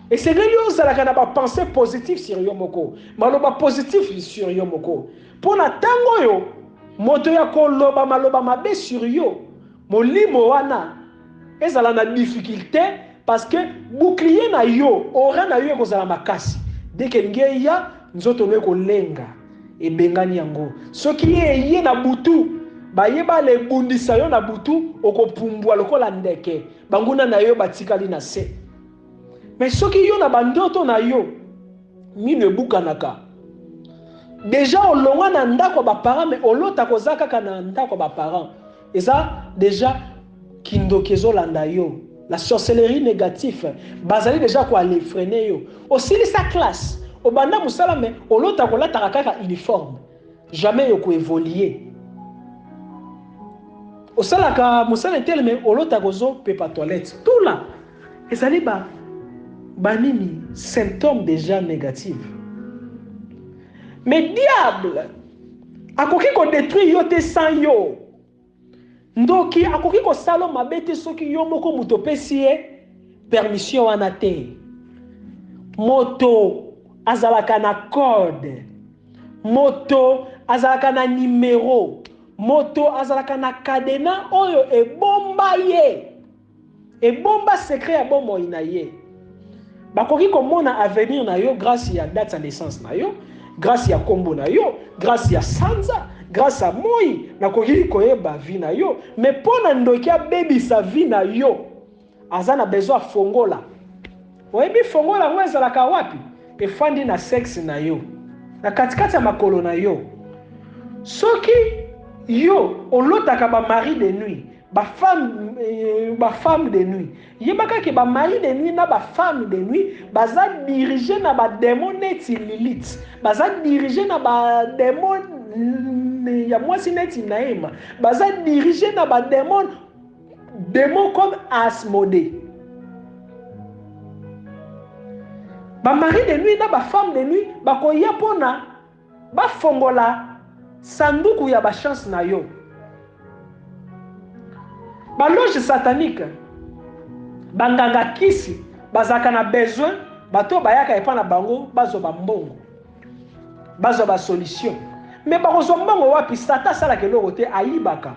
esengeli ozalaka na bapense positive sur yo moko maloba positif sur yo moko mpona ntango oyo moto ya koloba maloba mabe sur yo molimo wana ezala na difficulté parce que bouclier na yo ora na yo ekozala makasi deke ngeya nzoto no ekolenga ebengani yango soki ye na butu bayeba lebundisa yo na butu okopumbwa lokola ndeke banguna na yo batikali na se mais soki yo na bandoto na yo mino ebukanaka déjà olongwa na ndako ba parents mais olota koza kaka na ndako ba parents eza déjà kindokezo landa yo la sorcellerie négative bazali déjà ko aller freiner yo osili sa classe obanda musala mais olota kolata kaka uniforme jamais yo ko évoluer osala ka musala tel mais olota kozo pepa toilette tout là ezali banini symptômes déjà négatifs. Mais diable akoki ko détruire yo te sans yo ndoki akoki ko salo mabete soki yo moko muto pesi permission wana te moto azalaka na code moto azalaka na numéro moto azalaka na cadena oyo ebomba ye ebomba secret ya bomoi na ye bakoki komona avenir na yo grâce ya date ya naissance na yo grâce ya kombo na yo grâce ya sanza grâce à moi nakoki koyeba vie na yo mais pona ndoki abebisa vie na yo azana besoin fongola oyebi fongola ngo ezalaka wapi efandi na sexe na yo na katikati ya makolo na yo Soki yo olotaka ba mari de nuit, ba femme de nuit. Yebaka ke ba mari de nuit na ba femme de nuit baza dirigé na ba démon neti Lilith. Baza dirigé na ba démon ya mwasi neti Naïma. Baza dirigé na ba démon comme Asmodée. Ba mari de nuit na ba femme de nuit bakoya pona ba fongola sanduku ya ba chance na yo. Ba loge satanique banganga kisi bazaka na besoin bato bayaka epa na bango bazo ba mbongo bazo ba solution mais bazo mbongo wapi sata sala ke lokote ayibaka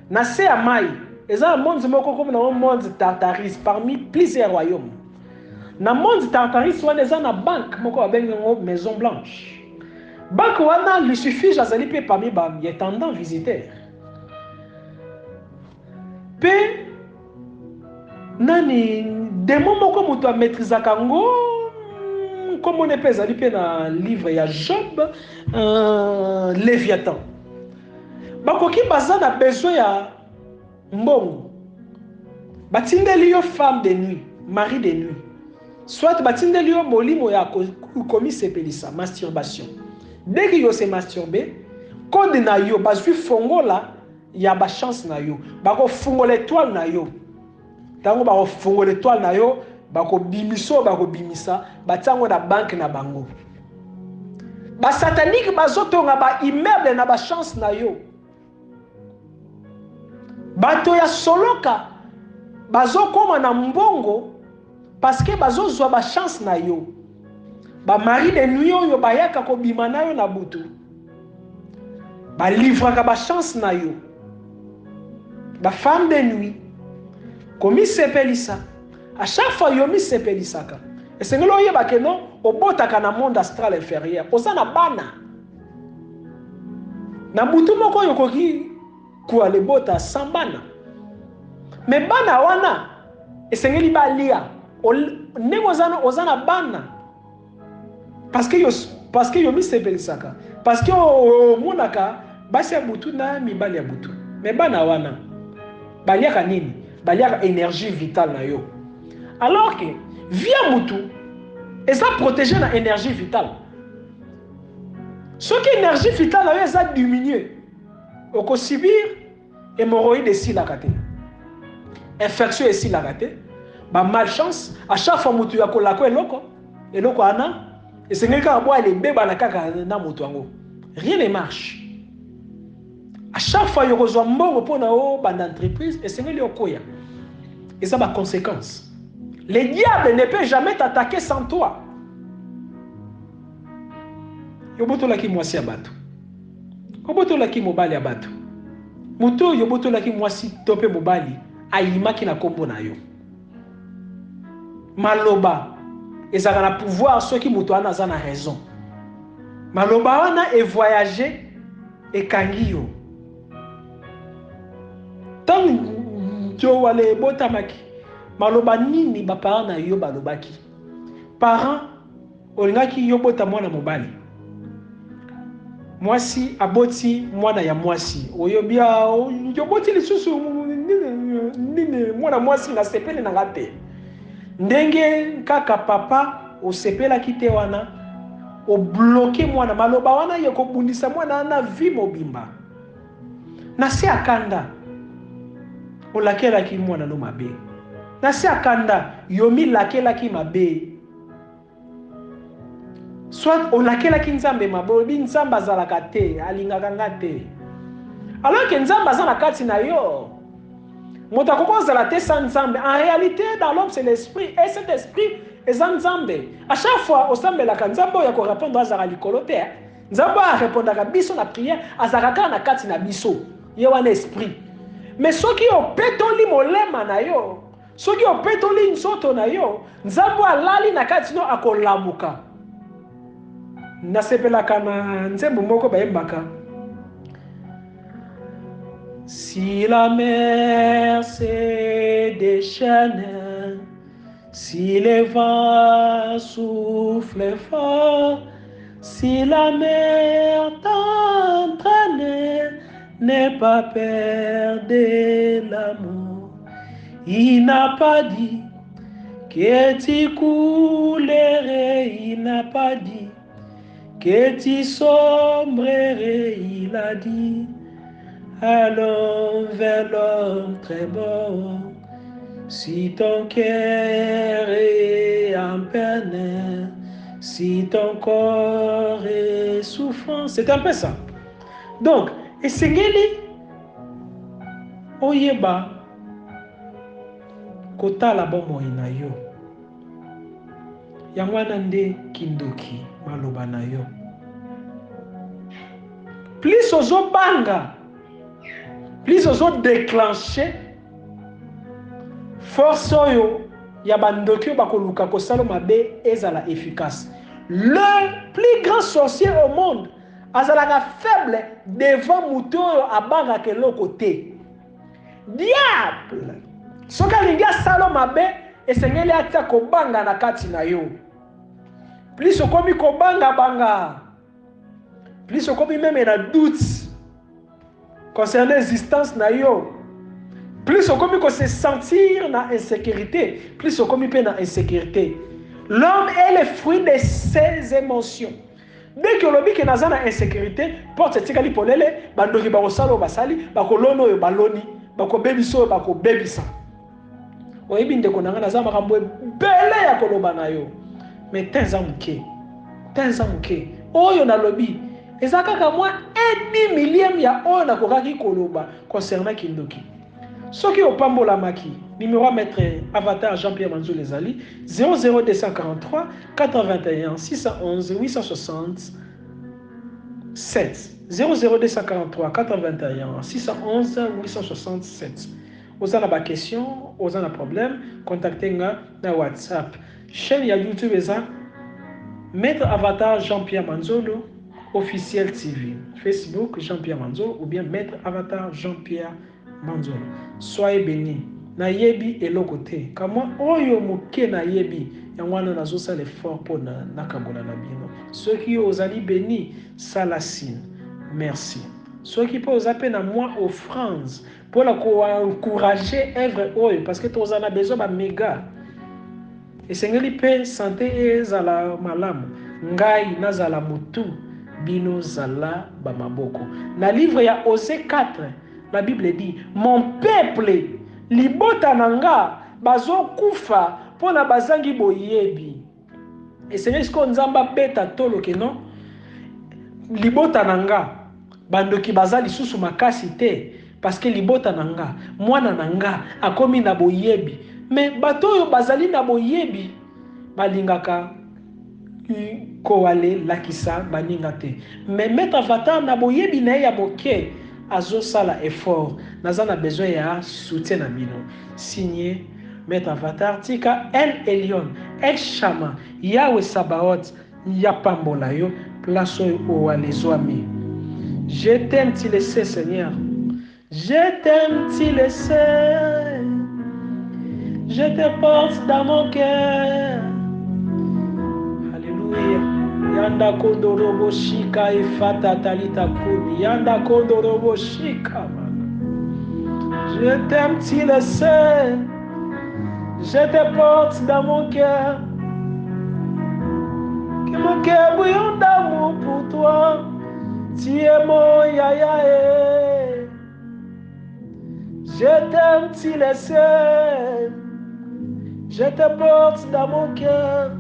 na se ya mai eza monde moko comme na monde Tartaris parmi plusieurs royaumes. Na monde Tartaris wana eza na banque moko babengango Maison Blanche. Banque wana lui suffit azali pe parmi ba yetendant visiteur. Pe nani démon moko moto a maîtriser kango comme on epeza li pe na livre ya Job Léviathan. Bakoki baza na besoin ya mbongo. Batindeli yo femme de nuit, mari de nuit. Soit batindeli yo molimo ya komi sepelisa masturbation. Dès que yo se masturber, code na yo bazwi fongola ya ba chance na yo. Bako fongola étoile na yo. Tango bako fongola étoile na yo, bako bimisa, batango na banque na bango. Ba satanique bazotonga ba immeuble na ba chance na yo. Bato ya soloka bazokoma na mbongo parce que bazozwa ba chance na yo. Ba mari de nuit yo bayaka ko bimana yo na butu. Ba livraka ba chance na yo. Ba femme de nuit komi sepelisa à chaque fois yo mi sepelisaka. Et c'est ngelo yeba ke non obotaka na monde astral inférieur. Osana bana. Na butu moko yo koki kwa le bota sambana. Mais bana wana esengeli balia ndenge ozana bana parce que yo mi sepelisaka parce que monaka basi ya butu na mibali ya butu. Mais bana wana baliaka nini? Baliaka énergie vitale na yo. Alors que via mutu eza protégé na énergie vitale. Ce qui énergie vitale na yo eza diminuer oko subir hémorroïde ici la kate. Infection ici la kate. Ba malchance à chaque fois mutu ya kolako eloko ana et c'est quelqu'un boire les bébés na kaka na mutu yango. Rien ne marche. À chaque fois yo kozwa mbongo pona o bande entreprise et c'est ngeli okoya. Et ça a conséquence. Le diable ne peut jamais t'attaquer sans toi. Yoboto laki mwasi abatu. Yoboto laki mobali abatu. Muto yoboto laki mwasi tope mobali ayimaki na kombo na yo. Maloba ezaka na pouvoir ceux qui muto ana za na raison. Maloba wana e voyager e kangi yo. Tant jo wale botamaki maloba nini ba parents na yo balobaki. Parents olingaki yo bota mwana mobali. Mwasi aboti mwana ya mwasi. Oyobia yo boti lisusu nini mwana mwasi na sepele na ngate. Ndenge kaka papa osepela kite wana o bloquer mwana maloba wana yeko bundisa mwana na vie mobimba. Na se akanda olakela ki mwana no mabe. Na se akanda yomi lakela ki mabe. Soit olakela ki nzambe mabe, bi nzambe azalaka te, alingaka nga te. Alors que nzambe azala kati na yo. Moto akokozala te sans nzambe. En réalité, dans l'homme c'est l'esprit et cet esprit est nzambe. À chaque fois osambelaka nzambe ya ko répondre azala likolo te. Nzambe a répondaka biso na prière, azalaka na kati na biso. Ye wana esprit. Mais soki opetoli molema na yo, soki opetoli nsoto na yo, nzambe alali na kati no akolamuka. Nasepelaka na nzembo moko bayembaka. Si la mer se déchaîne, si les vents soufflent fort, Si la mer t'entraîne, n'aie pas peur de l'amour. Il n'a pas dit que tu coulerais, il n'a pas dit que tu sombrerais, il a dit allons vers l'autre bord. Si ton cœur est en peine, si ton corps est souffrant, c'est un peu ça. Donc, esengeli oyeba kotala bomoi na yo. Yango wana nde kindoki maloba na yo. Plus ozo banga, plus ozo déclencher force oyo ya bandoki bakoluka kosala mabe ezala efficace. Le plus grand sorcier au monde azalaka faible devant muto oyo abanga keloko te. Diable soki alingi asala mabe esengeli atia kobanga na kati na yo. Plus okomi kobanga banga, plus okomi même na doute concernant l'existence na yo, plus okomi ko se sentir na insécurité, plus okomi pe na insécurité. L'homme est le fruit de ses émotions. Dès que l'homme est dans la insécurité, porte tikali polele, bandoki bakosala basali, bakolono oyo baloni, bakobebiso oyo bakobebisa. Oyebi ndeko nanga naza makambo ebele ya koloba na yo. Mais tenza muke. Oyo na lobi. Eza kaka mwa 1 millième ya oyo na kokaki koloba concernant kindoki. Soki opambola maki, numéro maître Avatar Jean-Pierre Manzou Lezali, 00243 81 611 867. 00243 81 611 867. Vous avez des questions, vous avez des problèmes, contactez-moi dans WhatsApp. Chaîne YouTube est Maître Avatar Jean-Pierre Manzolo officiel TV. Facebook Jean-Pierre Manzolo ou bien Maître Avatar Jean-Pierre Manzolo. Soyez bénis. Na yebi elokote. Kama oyo muke na yebi. Yangwana nazo sa l'effort pour na kabola na bino. Ceux qui osali bénis, salasine. Merci. Ceux qui peuvent appeler à moi offrande pour encourager œuvre oyo parce que tous en a besoin de méga. Et sengeli pe santé ezala malamu. Ngai nazala mutu bino zala ba maboko. Na livre ya Osée 4, la Bible dit mon peuple libota nanga bazo kufa pona bazangi boyebi. Et sengeli sko nzamba beta tolo ke non libota nanga bandoki bazali susu makasi te parce que libota nanga mwana nanga akomi na boyebi. Mais bato yo bazali na boyebi balingaka koale lakisa baninga te. Mais Maître Avatar na boyebi na ya moke azo sala effort nazana besoin ya soutien na bino. Signé Maître Avatar tika El Elyon El Shama Yahweh Sabaoth ya pambola yo place o alezwami. Je t'aime, tu le sais, Seigneur. Je t'aime, tu le sais. Je te porte dans mon cœur. Alléluia. Yanda kondorobo shika ifata talita kumi. Yanda kondorobo shika. Je t'aime, tu le sais. Je te porte dans mon cœur. Que mon cœur bouillonne d'amour pour toi. Tu es mon yaya. Je t'aime, tu le sais. Je te porte dans mon cœur.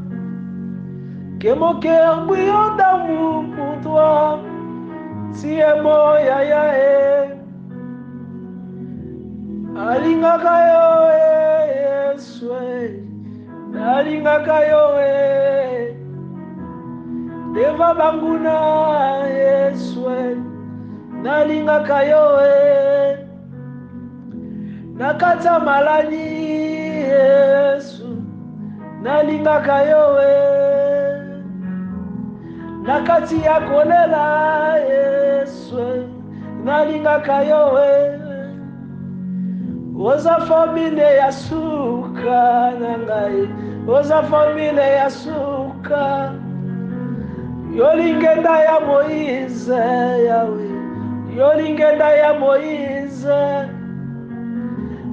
Que mon cœur bouillonne d'amour pour toi. Tu es mon yaya. Alingaka yo Yeswe. Alingaka yo Deva banguna Yeswe. Nalingaka yo nakata malani Yesu. Nalingaka yo nakati ya kolela Yesu. Nalingaka yo oza famile ya suka nangai. Oza famile ya suka Yolingenda ya Moïse, Yahweh. Yolingenda ya Moïse.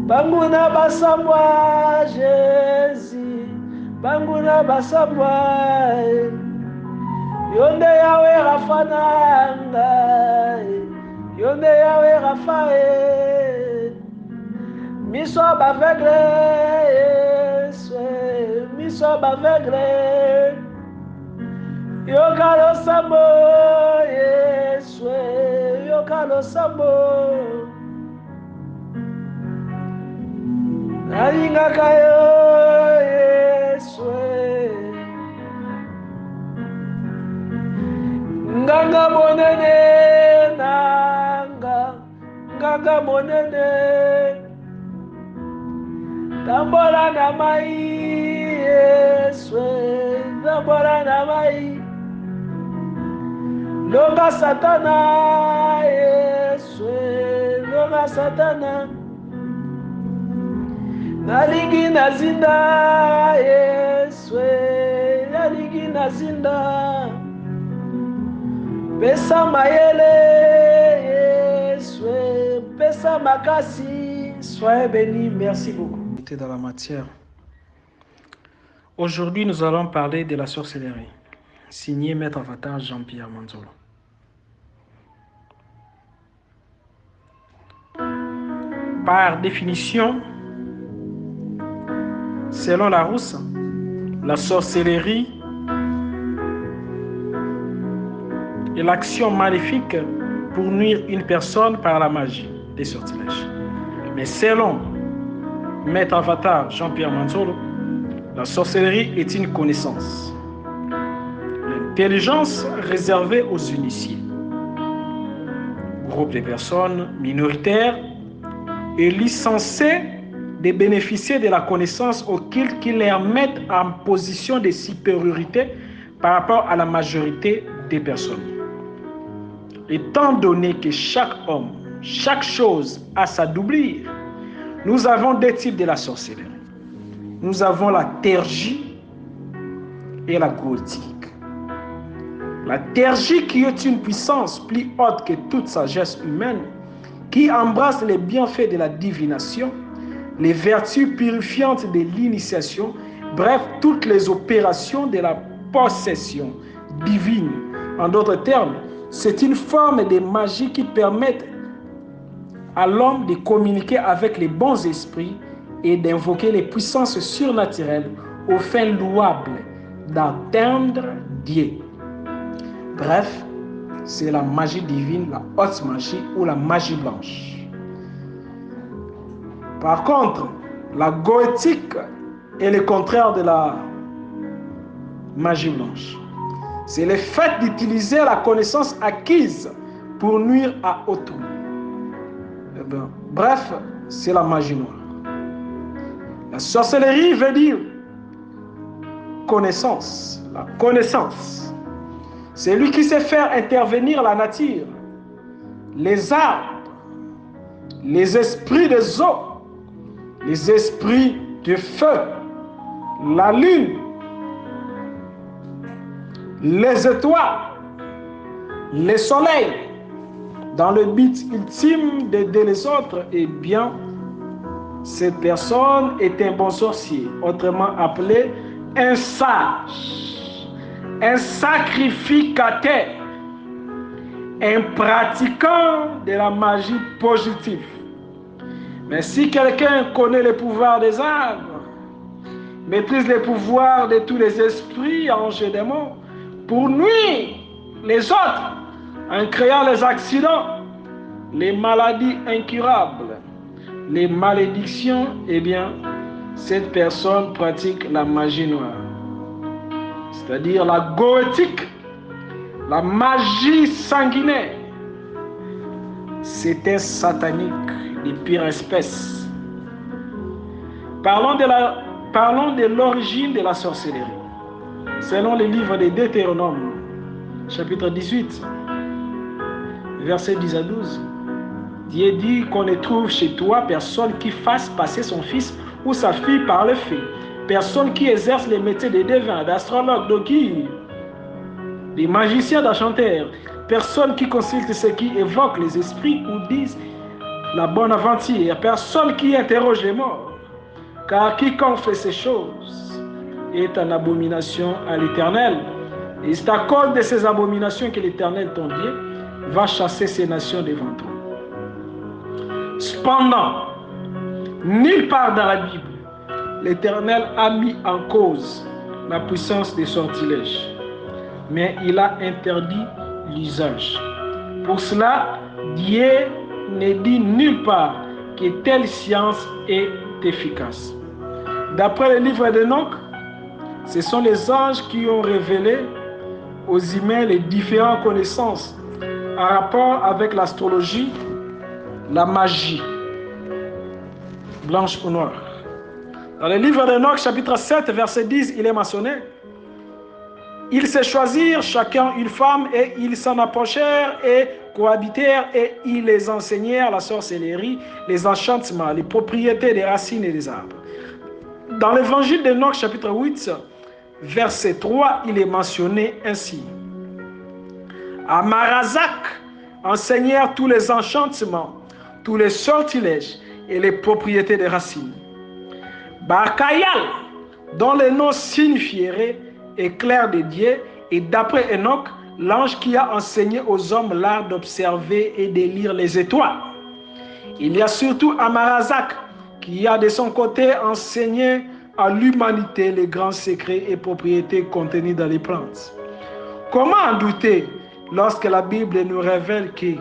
Banguna basambwa Jésus. Banguna basambwa. Yonde Yahweh Rafananga. Yonde Yahweh Raphaël. Miso baveugle. Miso baveugle. Yokalo sambo, Yeswe, yokalo sambo. Nalinga kayo, Yeswe. Nganga monene, nganga monene. Tambola na mai, Yeswe, tambola na mai. Longa Satana, Yeswe, longa Satana. Nalingi nazinda, Yeswe, nalingi nazinda. Pesa mayele, Yeswe, pesa makasi. Soyez bénis, merci beaucoup. Dans la matière. Aujourd'hui, nous allons parler de la sorcellerie. Signé Maître Avatar Jean-Pierre Manzolo. Par définition, selon Larousse, la sorcellerie est l'action maléfique pour nuire une personne par la magie des sortilèges. Mais selon Maître Avatar Jean-Pierre Manzolo, la sorcellerie est une connaissance, l'intelligence réservée aux initiés, groupe de personnes minoritaires et licenciés de bénéficier de la connaissance auquel qui les mettent en position de supériorité par rapport à la majorité des personnes. Étant donné que chaque homme, chaque chose a sa doublure, nous avons deux types de la sorcellerie. Nous avons la tergie et la goétique. La tergie qui est une puissance plus haute que toute sagesse humaine, qui embrasse les bienfaits de la divination, les vertus purifiantes de l'initiation, bref, toutes les opérations de la possession divine. En d'autres termes, c'est une forme de magie qui permet à l'homme de communiquer avec les bons esprits et d'invoquer les puissances surnaturelles aux fins louables d'atteindre Dieu. Bref, c'est la magie divine, la haute magie ou la magie blanche. Par contre, la goétique est le contraire de la magie blanche. C'est le fait d'utiliser la connaissance acquise pour nuire à autrui. Bref, c'est la magie noire. La sorcellerie veut dire connaissance. La connaissance. C'est lui qui sait faire intervenir la nature, les arbres, les esprits des eaux, les esprits du feu, la lune, les étoiles, les soleils, dans le but ultime d'aider les autres. Eh bien, cette personne est un bon sorcier, autrement appelé un sage, un sacrificateur, un pratiquant de la magie positive. Mais si quelqu'un connaît le pouvoir des arbres, maîtrise les pouvoirs de tous les esprits, anges et démons, pour nuire les autres, en créant les accidents, les maladies incurables, les malédictions, eh bien, cette personne pratique la magie noire. C'est-à-dire la goétique, la magie sanguinaire. C'est un satanique de pire espèce. Parlons de l'origine de la sorcellerie. Selon le livre de Deutéronome, chapitre 18, versets 10 à 12, Dieu dit qu'on ne trouve chez toi personne qui fasse passer son fils ou sa fille par le feu, personne qui exerce les métiers de devin, d'astrologue, d'augure, des magiciens, d'enchanteurs, personne qui consulte ce qui évoque les esprits ou disent la bonne aventure, personne qui interroge les morts, car quiconque fait ces choses est en abomination à l'Éternel. Et c'est à cause de ces abominations que l'Éternel, ton Dieu, va chasser ces nations devant toi. Cependant, nulle part dans la Bible, l'Éternel a mis en cause la puissance des sortilèges, mais il a interdit l'usage. Pour cela, Dieu ne dit nulle part que telle science est efficace. D'après le livre d'Enoch, ce sont les anges qui ont révélé aux humains les différentes connaissances en rapport avec l'astrologie, la magie, blanche ou noire. Dans le livre d'Enoch, chapitre 7, verset 10, il est mentionné: ils se choisirent chacun une femme et ils s'en approchèrent et cohabitèrent et ils les enseignèrent la sorcellerie, les enchantements, les propriétés des racines et des arbres. Dans l'évangile d'Enoch, chapitre 8, verset 3, il est mentionné ainsi: Amarazak enseignèrent tous les enchantements, tous les sortilèges et les propriétés des racines. Barkayal, dont le nom signifierait éclair de Dieu, et d'après Enoch, l'ange qui a enseigné aux hommes l'art d'observer et de lire les étoiles. Il y a surtout Amarazak, qui a de son côté enseigné à l'humanité les grands secrets et propriétés contenus dans les plantes. Comment en douter lorsque la Bible nous révèle que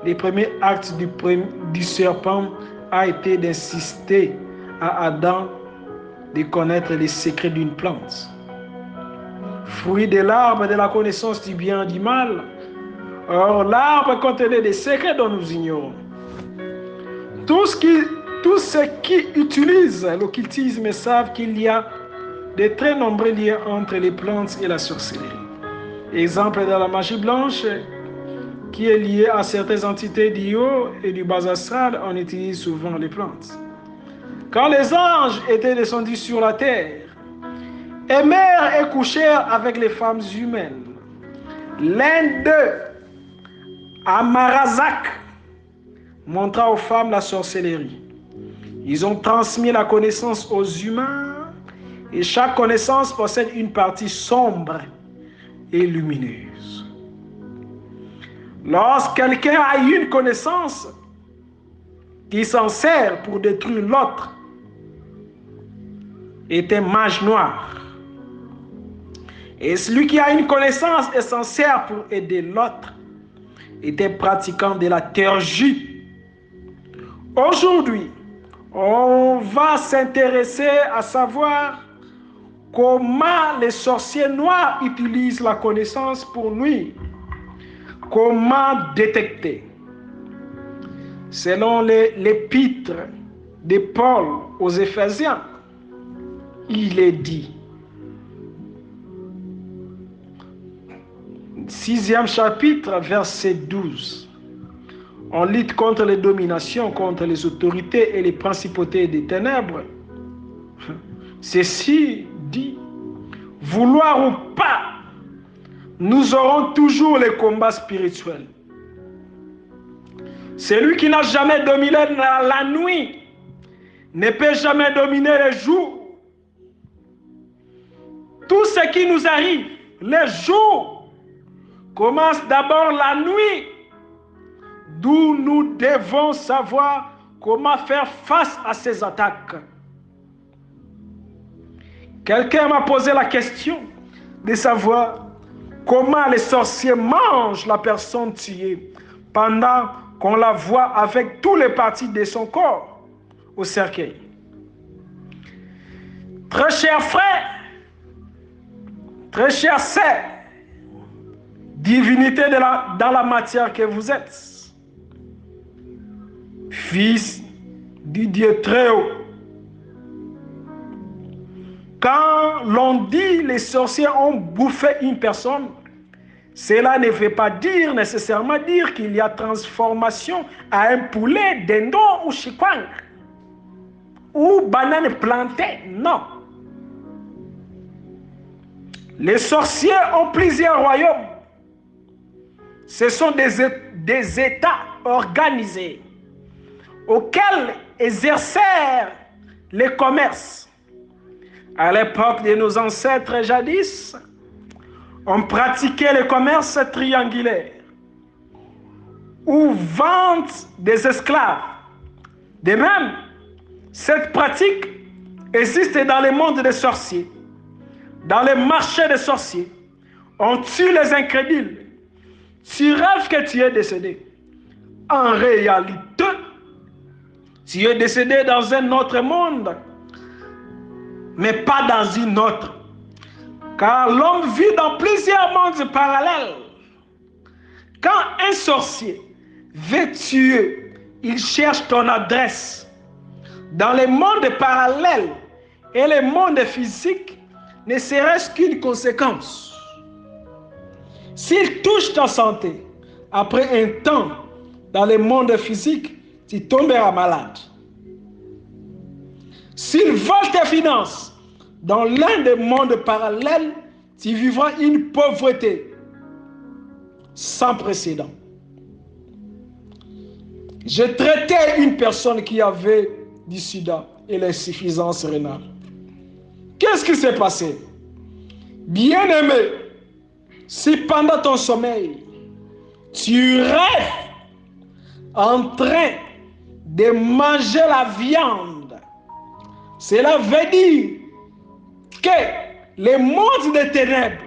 les premiers actes du serpent a été d'insister à Adam de connaître les secrets d'une plante, fruit de l'arbre de la connaissance du bien et du mal. Or, l'arbre contenait des secrets dont nous ignorons. Tous ceux qui utilisent l'occultisme savent qu'il y a de très nombreux liens entre les plantes et la sorcellerie. Exemple dans la magie blanche, qui est liée à certaines entités du haut et du bas astral, on utilise souvent les plantes. Quand les anges étaient descendus sur la terre, aimèrent et couchèrent avec les femmes humaines, l'un d'eux, Amarazak, montra aux femmes la sorcellerie. Ils ont transmis la connaissance aux humains et chaque connaissance possède une partie sombre et lumineuse. Lorsque quelqu'un a une connaissance qui s'en sert pour détruire l'autre, est un mage noir. Et celui qui a une connaissance et s'en sert pour aider l'autre est un pratiquant de la théurgie. Aujourd'hui, on va s'intéresser à savoir comment les sorciers noirs utilisent la connaissance pour nuire. Comment détecter? Selon l'épître de Paul aux Éphésiens, il est dit, 6e chapitre, verset 12, on lutte contre les dominations, contre les autorités et les principautés des ténèbres. Ceci dit, vouloir ou pas, nous aurons toujours les combats spirituels. Celui qui n'a jamais dominé la nuit ne peut jamais dominer le jour. Tout ce qui nous arrive, les jours, commence d'abord la nuit, d'où nous devons savoir comment faire face à ces attaques. Quelqu'un m'a posé la question de savoir comment les sorciers mangent la personne tuée pendant qu'on la voit avec tous les parties de son corps au cercueil. Très chers frères, très chers sœurs, divinité dans la matière que vous êtes, fils du Dieu très haut. Quand l'on dit les sorciers ont bouffé une personne, cela ne veut pas nécessairement dire qu'il y a transformation à un poulet, dindon ou chikwang ou banane plantée. Non. Les sorciers ont plusieurs royaumes Ce sont des États organisés auxquels exercèrent les commerces. À l'époque de nos ancêtres jadis, on pratiquait le commerce triangulaire ou vente des esclaves. De même, cette pratique existe dans le monde des sorciers. Dans les marchés des sorciers, on tue les incrédules. Tu rêves que tu es décédé. En réalité, tu es décédé dans un autre monde, mais pas dans une autre. Car l'homme vit dans plusieurs mondes parallèles. Quand un sorcier veut tuer, il cherche ton adresse. Dans les mondes parallèles et les mondes physiques, ne serait-ce qu'une conséquence. S'il touche ta santé, après un temps, dans le monde physique, tu tomberas malade. S'il vole tes finances, dans l'un des mondes parallèles, tu vivras une pauvreté sans précédent. J'ai traité une personne qui avait du sida et l'insuffisance rénale. Qu'est-ce qui s'est passé? Bien-aimé, si pendant ton sommeil, tu rêves en train de manger la viande, cela veut dire que les mondes des ténèbres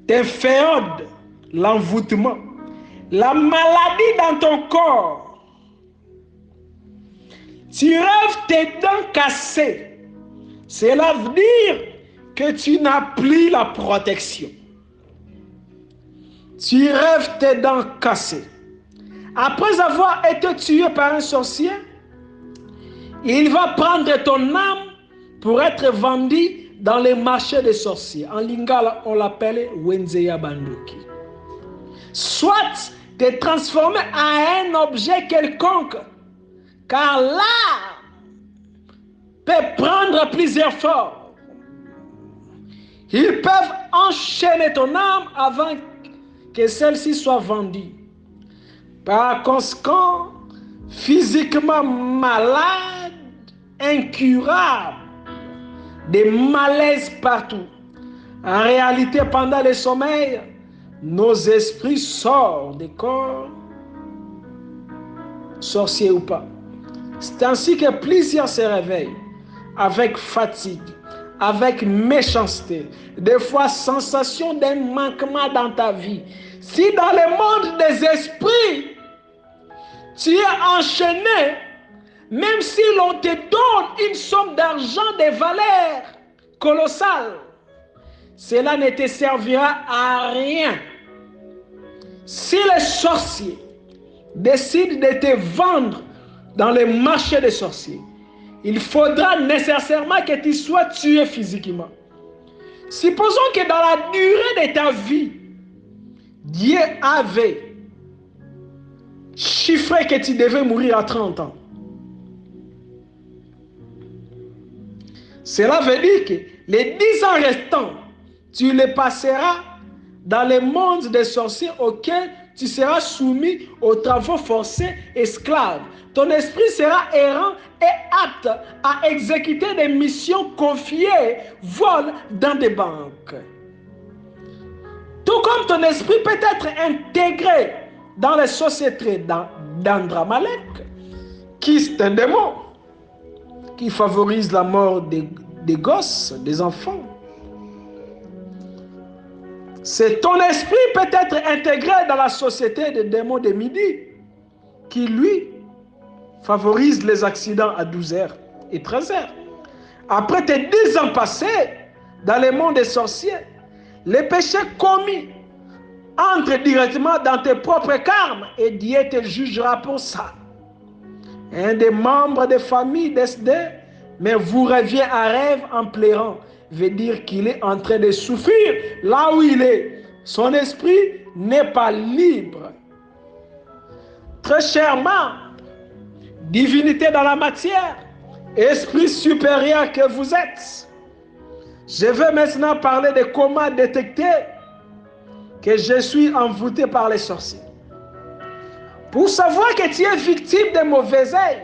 t'inféodent l'envoûtement, la maladie dans ton corps. Tu rêves tes dents cassées. Cela veut dire que tu n'as plus la protection. Tu rêves tes dents cassées. Après avoir été tué par un sorcier, il va prendre ton âme pour être vendu dans les marchés des sorciers. En lingala, on l'appelle Wenzeya Banduki. Soit te transformer en un objet quelconque, car l'art peut prendre plusieurs formes. Ils peuvent enchaîner ton âme avant que celle-ci soit vendue. Par conséquent, physiquement malade, incurable, des malaises partout. En réalité, pendant le sommeil, nos esprits sortent des corps, sorciers ou pas. C'est ainsi que plusieurs se réveillent avec fatigue, avec méchanceté, des fois sensation d'un manquement dans ta vie. Si dans le monde des esprits, tu es enchaîné, même si l'on te donne une somme d'argent de valeur colossale, cela ne te servira à rien. Si les sorciers décident de te vendre dans les marchés des sorciers, il faudra nécessairement que tu sois tué physiquement. Supposons que dans la durée de ta vie, Dieu avait chiffré que tu devais mourir à 30 ans. Cela veut dire que les 10 ans restants, tu les passeras dans le monde des sorciers auxquels tu seras soumis aux travaux forcés esclaves. Ton esprit sera errant et apte à exécuter des missions confiées, vol dans des banques. Tout comme ton esprit peut être intégré dans les sociétés d'Andramalek, qui est un démon qui favorise la mort des gosses, des enfants. C'est ton esprit peut être intégré dans la société des démons de midi, qui lui favorise les accidents à 12h et 13h. Après tes 10 ans passés dans le monde des sorciers, les péchés commis entrent directement dans tes propres karmes et Dieu te jugera pour ça. Un des membres des familles d'SD, mais vous revient à rêve en pleurant, veut dire qu'il est en train de souffrir là où il est. Son esprit n'est pas libre. Très chèrement, divinité dans la matière, esprit supérieur que vous êtes. Je vais maintenant parler de comment détecter que je suis envoûté par les sorciers. Pour savoir que tu es victime de mauvais œil,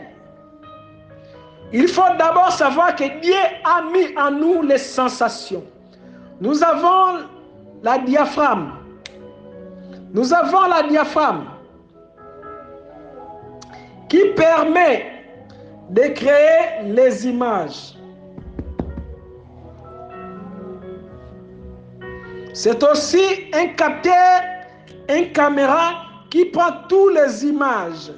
il faut d'abord savoir que Dieu a mis en nous les sensations. Nous avons la diaphragme. Nous avons la diaphragme qui permet de créer les images. C'est aussi un capteur, une caméra qui prend toutes les images,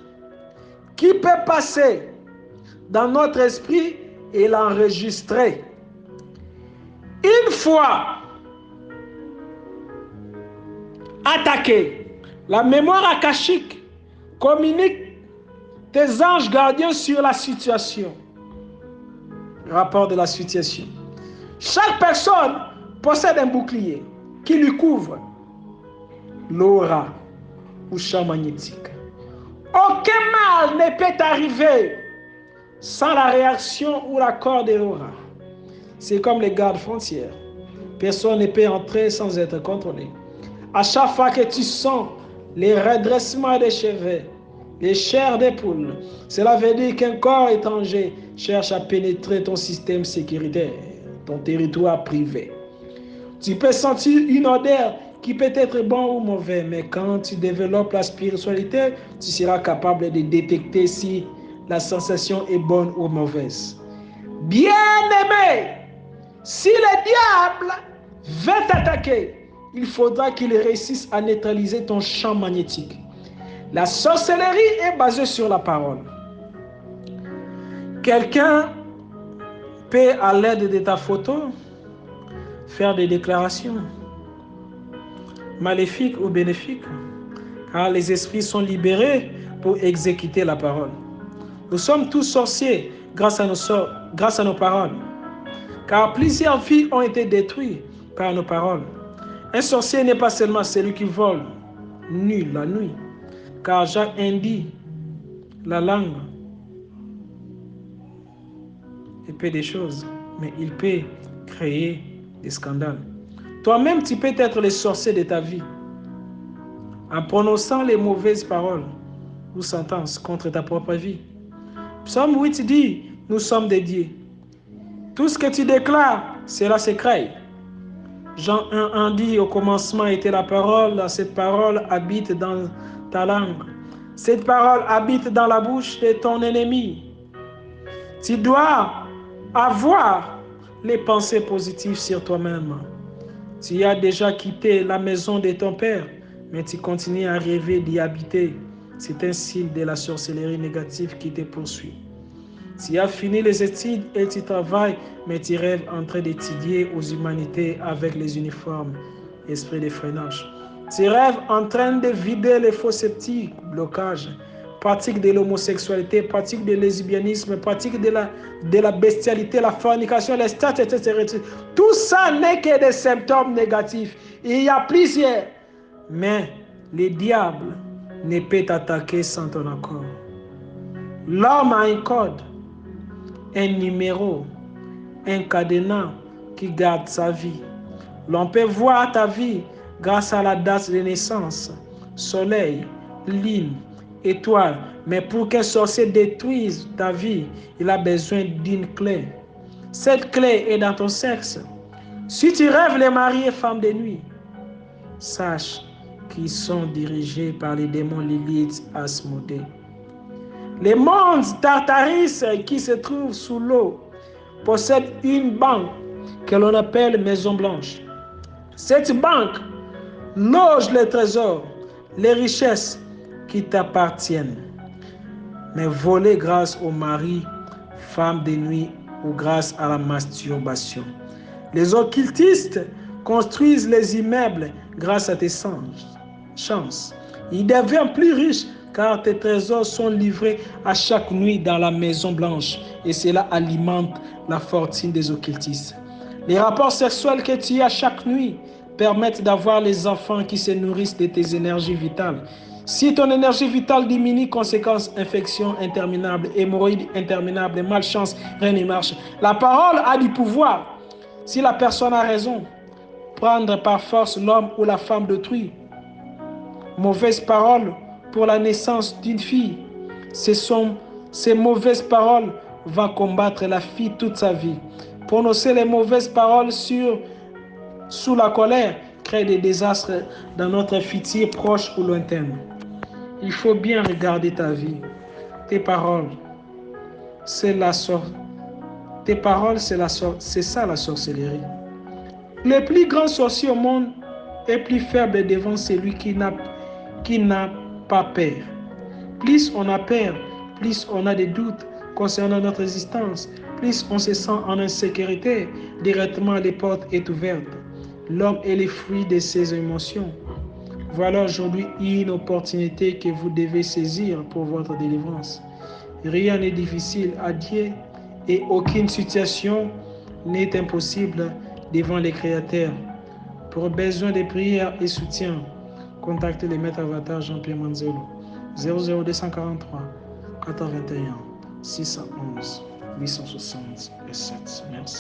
qui peut passer dans notre esprit et l'enregistrer. Une fois attaqué, la mémoire akashique communique tes anges gardiens sur la situation. Rapport de la situation. Chaque personne possède un bouclier qui lui couvre l'aura ou champ magnétique. Aucun mal ne peut arriver sans la réaction ou l'accord de l'aura. C'est comme les gardes frontières. Personne ne peut entrer sans être contrôlé. À chaque fois que tu sens les redressements des cheveux, les chairs des poules, cela veut dire qu'un corps étranger cherche à pénétrer ton système sécuritaire, ton territoire privé. Tu peux sentir une odeur qui peut être bonne ou mauvaise, mais quand tu développes la spiritualité, tu seras capable de détecter si la sensation est bonne ou mauvaise. Bien-aimé, si le diable veut t'attaquer, il faudra qu'il réussisse à neutraliser ton champ magnétique. La sorcellerie est basée sur la parole. Quelqu'un peut, à l'aide de ta photo, faire des déclarations maléfiques ou bénéfiques, car les esprits sont libérés pour exécuter la parole. Nous sommes tous sorciers grâce à nos paroles, car plusieurs vies ont été détruites par nos paroles. Un sorcier n'est pas seulement celui qui vole nu la nuit, car Jacques indique la langue et peut des choses, mais il peut créer des scandales. Toi-même, tu peux être le sorcier de ta vie en prononçant les mauvaises paroles ou sentences contre ta propre vie. Psaume 8 dit, nous sommes des dieux. Tout ce que tu déclares, cela se crée. Jean 1 dit, au commencement était la parole, cette parole habite dans ta langue. Cette parole habite dans la bouche de ton ennemi. Tu dois avoir les pensées positives sur toi-même. Tu as déjà quitté la maison de ton père, mais tu continues à rêver d'y habiter. C'est un signe de la sorcellerie négative qui te poursuit. Tu as fini les études et tu travailles, mais tu rêves en train d'étudier aux humanités avec les uniformes, esprit de freinage. Tu rêves en train de vider les faux sceptiques, blocages, pratique de l'homosexualité, pratique de lesbianisme, pratique de la bestialité, la fornication, les stats, etc. Tout ça n'est que des symptômes négatifs. Il y a plusieurs. Mais le diable ne peut t'attaquer sans ton accord. L'homme a un code, un numéro, un cadenas qui garde sa vie. L'on peut voir ta vie grâce à la date de naissance, soleil, lune, étoile. Mais pour qu'un sorcier détruise ta vie, il a besoin d'une clé. Cette clé est dans ton sexe. Si tu rêves les maris et femmes de nuit, sache qu'ils sont dirigés par les démons Lilith, Asmodée. Les monstres Tartaris qui se trouvent sous l'eau possèdent une banque que l'on appelle Maison Blanche. Cette banque loge les trésors, les richesses qui t'appartiennent, mais volées grâce au mari, femme de nuit ou grâce à la masturbation. Les occultistes construisent les immeubles grâce à tes chances. Ils deviennent plus riches car tes trésors sont livrés à chaque nuit dans la Maison Blanche et cela alimente la fortune des occultistes. Les rapports sexuels que tu as chaque nuit permettent d'avoir les enfants qui se nourrissent de tes énergies vitales. Si ton énergie vitale diminue, conséquence, infection interminable, hémorroïdes interminables, malchance, rien ne marche. La parole a du pouvoir. Si la personne a raison, prendre par force l'homme ou la femme d'autrui. Mauvaise parole pour la naissance d'une fille. Ces mauvaises paroles vont combattre la fille toute sa vie. Prononcer les mauvaises paroles sous la colère crée des désastres dans notre futur proche ou lointaine. Il faut bien regarder ta vie. Tes paroles, c'est ça la sorcellerie. Le plus grand sorcier au monde est plus faible devant celui qui n'a pas peur. Plus on a peur, plus on a des doutes concernant notre existence, plus on se sent en insécurité, directement les portes sont ouvertes. L'homme est le fruit de ses émotions. Voilà aujourd'hui une opportunité que vous devez saisir pour votre délivrance. Rien n'est difficile à Dieu et aucune situation n'est impossible devant les créateurs. Pour besoin de prières et soutien, contactez le maître avatar Jean-Pierre Manzolo 00243 421 611 867. Merci.